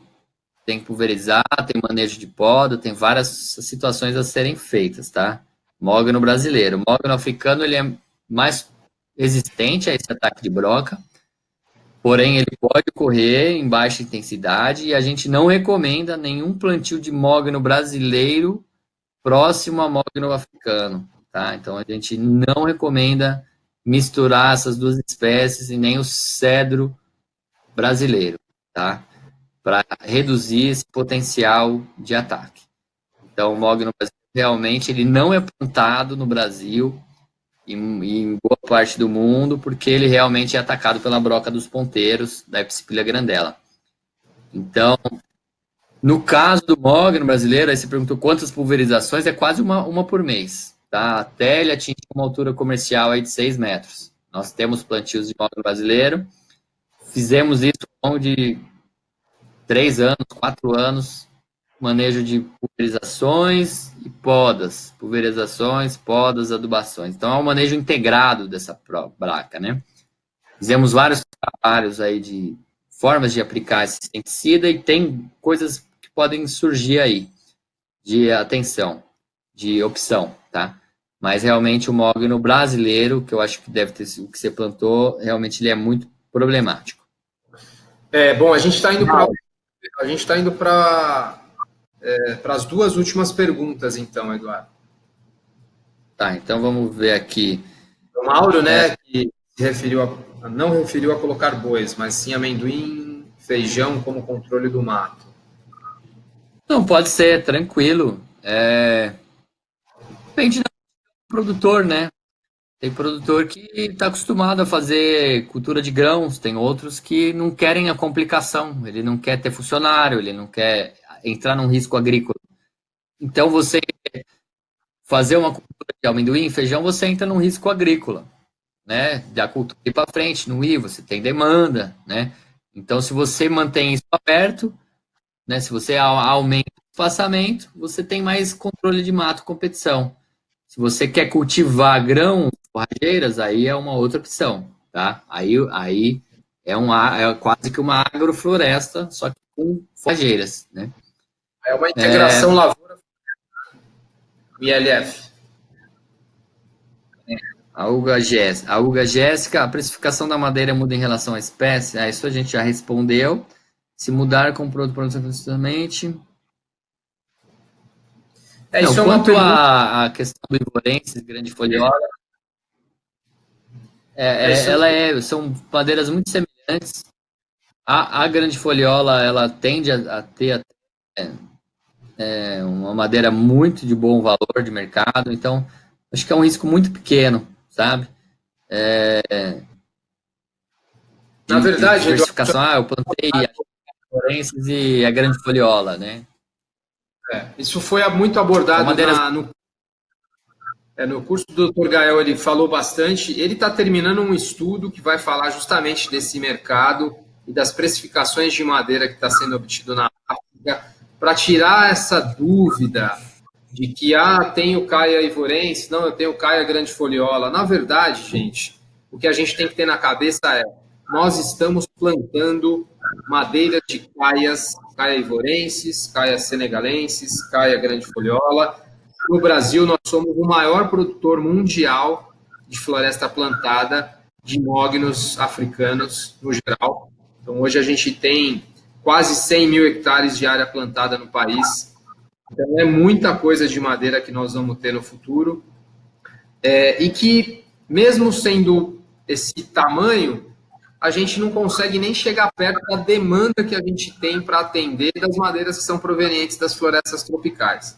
Speaker 1: tem que pulverizar, tem manejo de poda, tem várias situações a serem feitas, tá? Mogno brasileiro. O mogno africano, ele é mais resistente a esse ataque de broca, porém ele pode ocorrer em baixa intensidade e a gente não recomenda nenhum plantio de mogno brasileiro próximo a mogno africano, tá? Então a gente não recomenda misturar essas duas espécies e nem o cedro brasileiro, tá? Para reduzir esse potencial de ataque. Então o mogno brasileiro realmente ele não é plantado no Brasil e em boa parte do mundo, porque ele realmente é atacado pela broca dos ponteiros da Epispilha grandela. Então, no caso do mogno brasileiro, aí você perguntou quantas pulverizações, é quase uma por mês, tá? Até ele atingir uma altura comercial aí de 6 metros. Nós temos plantios de mogno brasileiro, fizemos isso ao longo de 3 anos, 4 anos, manejo de pulverizações e podas. Pulverizações, podas, adubações. Então é um manejo integrado dessa braca, né? Fizemos vários trabalhos aí de formas de aplicar esse inseticida e tem coisas que podem surgir aí de atenção, de opção, tá? Mas realmente o mogno brasileiro, que eu acho que deve ter sido o que você plantou, realmente ele é muito problemático.
Speaker 2: Bom, a gente está indo para as duas últimas perguntas, então, Eduardo.
Speaker 1: Tá, então vamos ver aqui.
Speaker 2: O Mauro, né, que não referiu a colocar bois, mas sim amendoim, feijão como controle do mato.
Speaker 1: Não, pode ser, tranquilo. Depende do produtor, né? Tem produtor que está acostumado a fazer cultura de grãos, tem outros que não querem a complicação, ele não quer ter funcionário, ele não quer entrar num risco agrícola. Então, você fazer uma cultura de amendoim, feijão, você entra num risco agrícola, né? Da cultura ir para frente, não ir, você tem demanda, né? Então, se você mantém isso aberto, né? Se você aumenta o espaçamento, você tem mais controle de mato, competição. Se você quer cultivar grãos, forrageiras, aí é uma outra opção, tá? Aí é quase que uma agrofloresta, só que com forrageiras, né?
Speaker 2: É uma integração lavoura-ILF.
Speaker 1: A Uga Jéssica, a precificação da madeira muda em relação à espécie? Isso a gente já respondeu. Se mudar com produto consistente.
Speaker 2: Isso é
Speaker 1: quanto à questão do Ivorensis, grande foliola, são madeiras muito semelhantes. A grande foliola, ela tende a ter uma madeira muito de bom valor de mercado, então acho que é um risco muito pequeno, sabe?
Speaker 2: Na verdade,
Speaker 1: diversificação, eu plantei a Ivorensis e a grande foliola, né?
Speaker 2: Isso foi muito abordado no curso do Dr. Gael, ele falou bastante. Ele está terminando um estudo que vai falar justamente desse mercado e das precificações de madeira que está sendo obtido na África, para tirar essa dúvida de que tenho caia ivorense, não, eu tenho caia grande foliola. Na verdade, gente, o que a gente tem que ter na cabeça é: nós estamos plantando madeira de caias, caia ivorenses, caia senegalenses, caia grande folhola. No Brasil, nós somos o maior produtor mundial de floresta plantada, de mognos africanos, no geral. Então, hoje a gente tem quase 100 mil hectares de área plantada no país. Então, é muita coisa de madeira que nós vamos ter no futuro. E que, mesmo sendo esse tamanho, a gente não consegue nem chegar perto da demanda que a gente tem para atender das madeiras que são provenientes das florestas tropicais.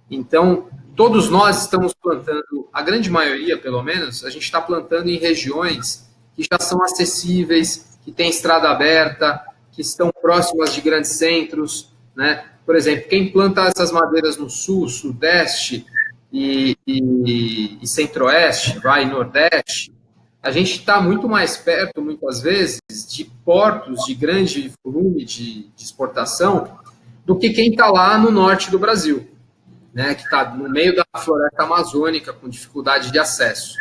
Speaker 2: Então, todos nós estamos plantando, a grande maioria, pelo menos, a gente está plantando em regiões que já são acessíveis, que têm estrada aberta, que estão próximas de grandes centros, né? Por exemplo, quem planta essas madeiras no sul, sudeste e centro-oeste, vai, nordeste, a gente está muito mais perto, muitas vezes, de portos de grande volume de exportação do que quem está lá no norte do Brasil, né, que está no meio da floresta amazônica, com dificuldade de acesso.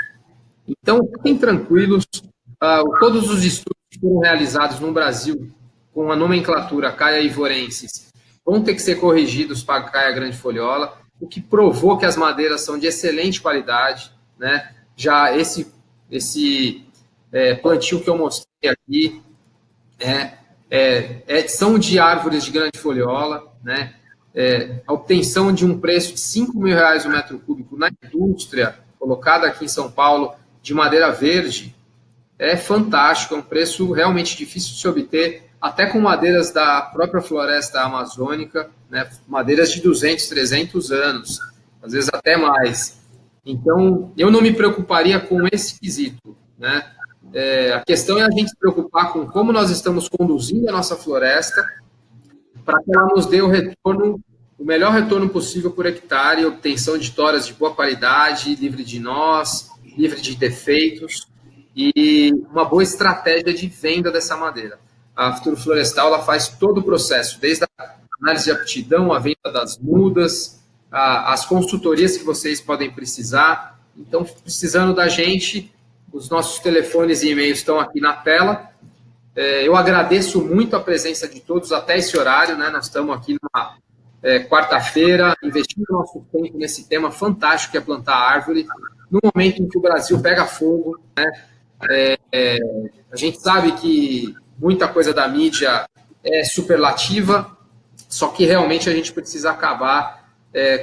Speaker 2: Então, fiquem tranquilos, todos os estudos que foram realizados no Brasil com a nomenclatura caia ivorensis vão ter que ser corrigidos para a caia grande folhola, o que provou que as madeiras são de excelente qualidade, né? Já esse plantio que eu mostrei aqui são de árvores de grande folhola, né? A obtenção de um preço de R$ 5.000 o metro cúbico na indústria, colocada aqui em São Paulo, de madeira verde, é fantástico, é um preço realmente difícil de se obter, até com madeiras da própria floresta amazônica, né? Madeiras de 200, 300 anos, às vezes até mais. Então, eu não me preocuparia com esse quesito, né? A questão é a gente se preocupar com como nós estamos conduzindo a nossa floresta para que ela nos dê o retorno, o melhor retorno possível por hectare, obtenção de toras de boa qualidade, livre de nós, livre de defeitos e uma boa estratégia de venda dessa madeira. A Futuro Florestal ela faz todo o processo, desde a análise de aptidão, a venda das mudas, as consultorias que vocês podem precisar. Então, precisando da gente, os nossos telefones e e-mails estão aqui na tela. Eu agradeço muito a presença de todos até esse horário, né? Nós estamos aqui numa quarta-feira, investindo nosso tempo nesse tema fantástico que é plantar árvore, no momento em que o Brasil pega fogo, né? A gente sabe que muita coisa da mídia é superlativa, só que realmente a gente precisa acabar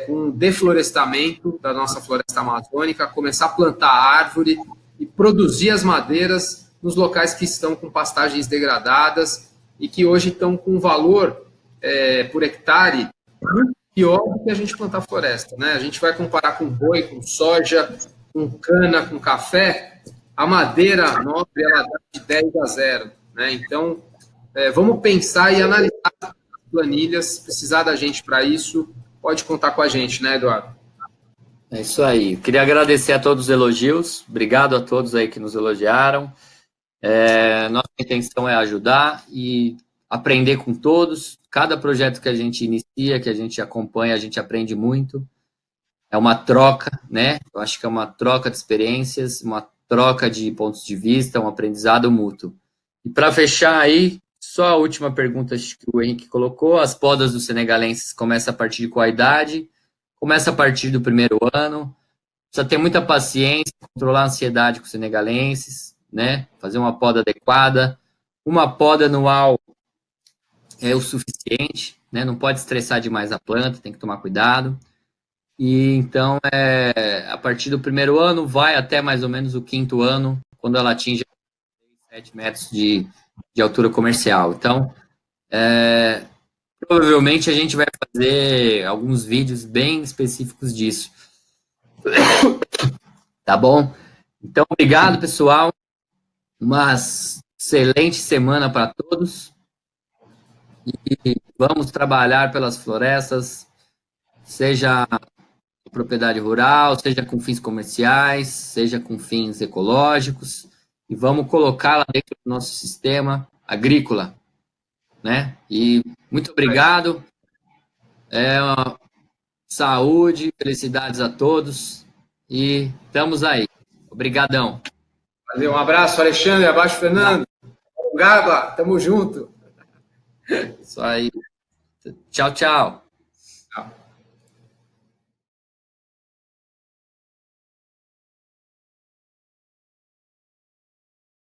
Speaker 2: com o deflorestamento da nossa floresta amazônica, começar a plantar árvore e produzir as madeiras nos locais que estão com pastagens degradadas e que hoje estão com um valor por hectare muito pior do que a gente plantar floresta, né? A gente vai comparar com boi, com soja, com cana, com café, a madeira nobre ela dá de 10 a 0, né? Então, vamos pensar e analisar as planilhas, precisar da gente para isso, pode contar com a gente, né, Eduardo?
Speaker 1: É isso aí. Queria agradecer a todos os elogios. Obrigado a todos aí que nos elogiaram. Nossa intenção é ajudar e aprender com todos. Cada projeto que a gente inicia, que a gente acompanha, a gente aprende muito. É uma troca, né? Eu acho que é uma troca de experiências, uma troca de pontos de vista, um aprendizado mútuo. E para fechar aí, só a última pergunta que o Henrique colocou. As podas dos senegalenses começam a partir de qual idade? Começa a partir do primeiro ano. Precisa ter muita paciência, controlar a ansiedade com os senegalenses, né? Fazer uma poda adequada. Uma poda anual é o suficiente, né? Não pode estressar demais a planta, tem que tomar cuidado. E então, a partir do primeiro ano, vai até mais ou menos o quinto ano, quando ela atinge 7 metros de altura comercial. Então, provavelmente a gente vai fazer alguns vídeos bem específicos disso. Tá bom? Então, obrigado, pessoal. Uma excelente semana para todos. E vamos trabalhar pelas florestas, seja propriedade rural, seja com fins comerciais, seja com fins ecológicos, e vamos colocá-la dentro do nosso sistema agrícola, né? E muito obrigado, saúde, felicidades a todos, e estamos aí. Obrigadão.
Speaker 2: Valeu, um abraço, Alexandre, abaixo, Fernando. Garba, tamo junto.
Speaker 1: Isso aí. Tchau, tchau.